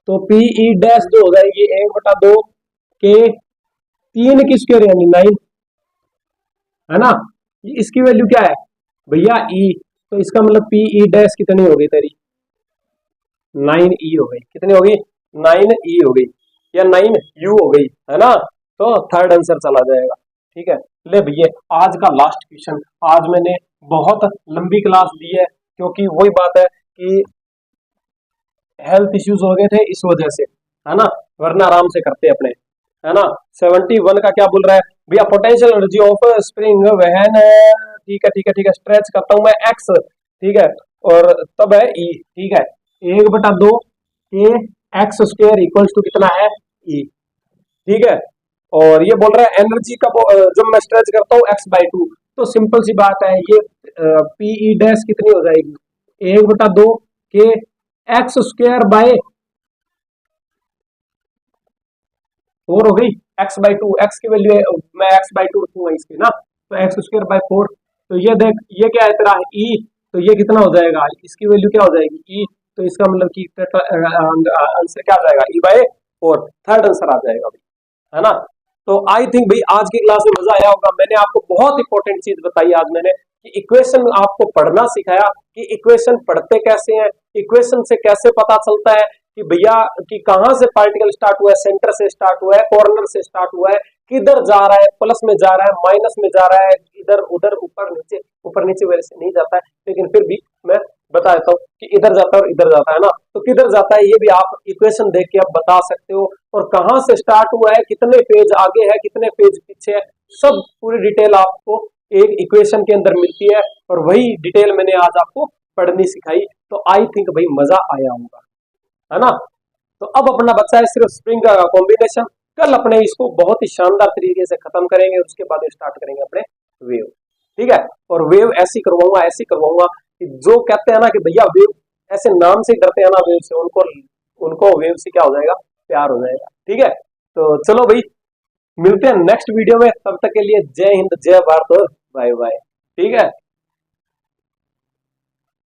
तो PE डैश जो हो जाएगी 1/2 के 3 की स्क्वायर यानी 9, है ना। इसकी वैल्यू क्या है भैया E, तो इसका मतलब PE डैश कितनी हो गई तेरी, 9E हो गई, कितनी हो गई 9E हो गई, या 9U हो गई, है ना। तो थर्ड आंसर चला जाएगा, ठीक है। ले भैया आज का लास्ट क्वेश्चन, आज मैंने बहुत लंबी क्लास दी है क्योंकि वही बात है कि हेल्थ इश्यूज हो गए थे इस वजह से, है ना, वरना आराम से करते अपने, है ना। 71 का क्या बोल रहा है भैया, पोटेंशियल एनर्जी ऑफ स्प्रिंग वहन, ठीक है ठीक है ठीक है, स्ट्रेच करता हूं मैं एक्स, ठीक है, और तब है ई, ठीक है, 1/2 के एक्स स्क्वायर इक्वल्स टू कितना है ई, ठीक है। और ये बोल रहा है एनर्जी का जब मैं स्ट्रेच करता हूँ x/2, तो सिंपल सी बात है ये पीई डैश कितनी हो जाएगी 1/2 के एक्स स्क्वायर बाय 4 हो गई, x/2, एक्स की वैल्यू मैं x/2 रखूंगा इसकी ना, तो x² 4, तो ये देख ये क्या है तेरा e, तो ये कितना हो जाएगा, इसकी वैल्यू क्या हो जाएगी e, तो इसका मतलब कि आंसर क्या आ जाएगा e/4, थर्ड आंसर आ जाएगा भाई, है ना। तो आई थिंक भाई आज की क्लास में मजा आया होगा, मैंने आपको बहुत इंपॉर्टेंट चीज बताई आज मैंने, कि इक्वेशन आपको पढ़ना सिखाया कि इक्वेशन पढ़ते कैसे हैं, इक्वेशन से कैसे पता चलता है कि भैया कि कहां से पार्टिकल स्टार्ट हुआ है, सेंटर से स्टार्ट हुआ है, कॉर्नर से स्टार्ट हुआ है, किधर जा रहा है, प्लस में जा रहा है, माइनस में जा रहा है, इधर उधर ऊपर नीचे वैसे नहीं जाता है, लेकिन फिर भी मैं बता देता हूँ कि इधर जाता है और इधर जाता है ना, तो किधर जाता है ये भी आप इक्वेशन देख के आप बता सकते हो, और कहां से स्टार्ट हुआ है, कितने पेज आगे है, कितने पेज पीछे है, सब पूरी डिटेल आपको एक इक्वेशन के अंदर मिलती है, और वही डिटेल मैंने आज आपको पढ़नी सिखाई। तो आई थिंक भाई मजा आया होगा, है ना। तो अब अपना बच्चा है सिर्फ स्प्रिंग का कॉम्बिनेशन, कल अपने इसको बहुत ही शानदार तरीके से खत्म करेंगे, उसके बाद स्टार्ट करेंगे अपने वेव, ठीक है। और वेव ऐसी करवाऊंगा कि जो कहते हैं ना कि भैया वेव ऐसे नाम से डरते हैं ना वेव से, उनको उनको वेव से क्या हो जाएगा, प्यार हो जाएगा, ठीक है। तो चलो भाई मिलते हैं नेक्स्ट वीडियो में, तब तक के लिए जय हिंद जय भारत और बाय बाय, ठीक है।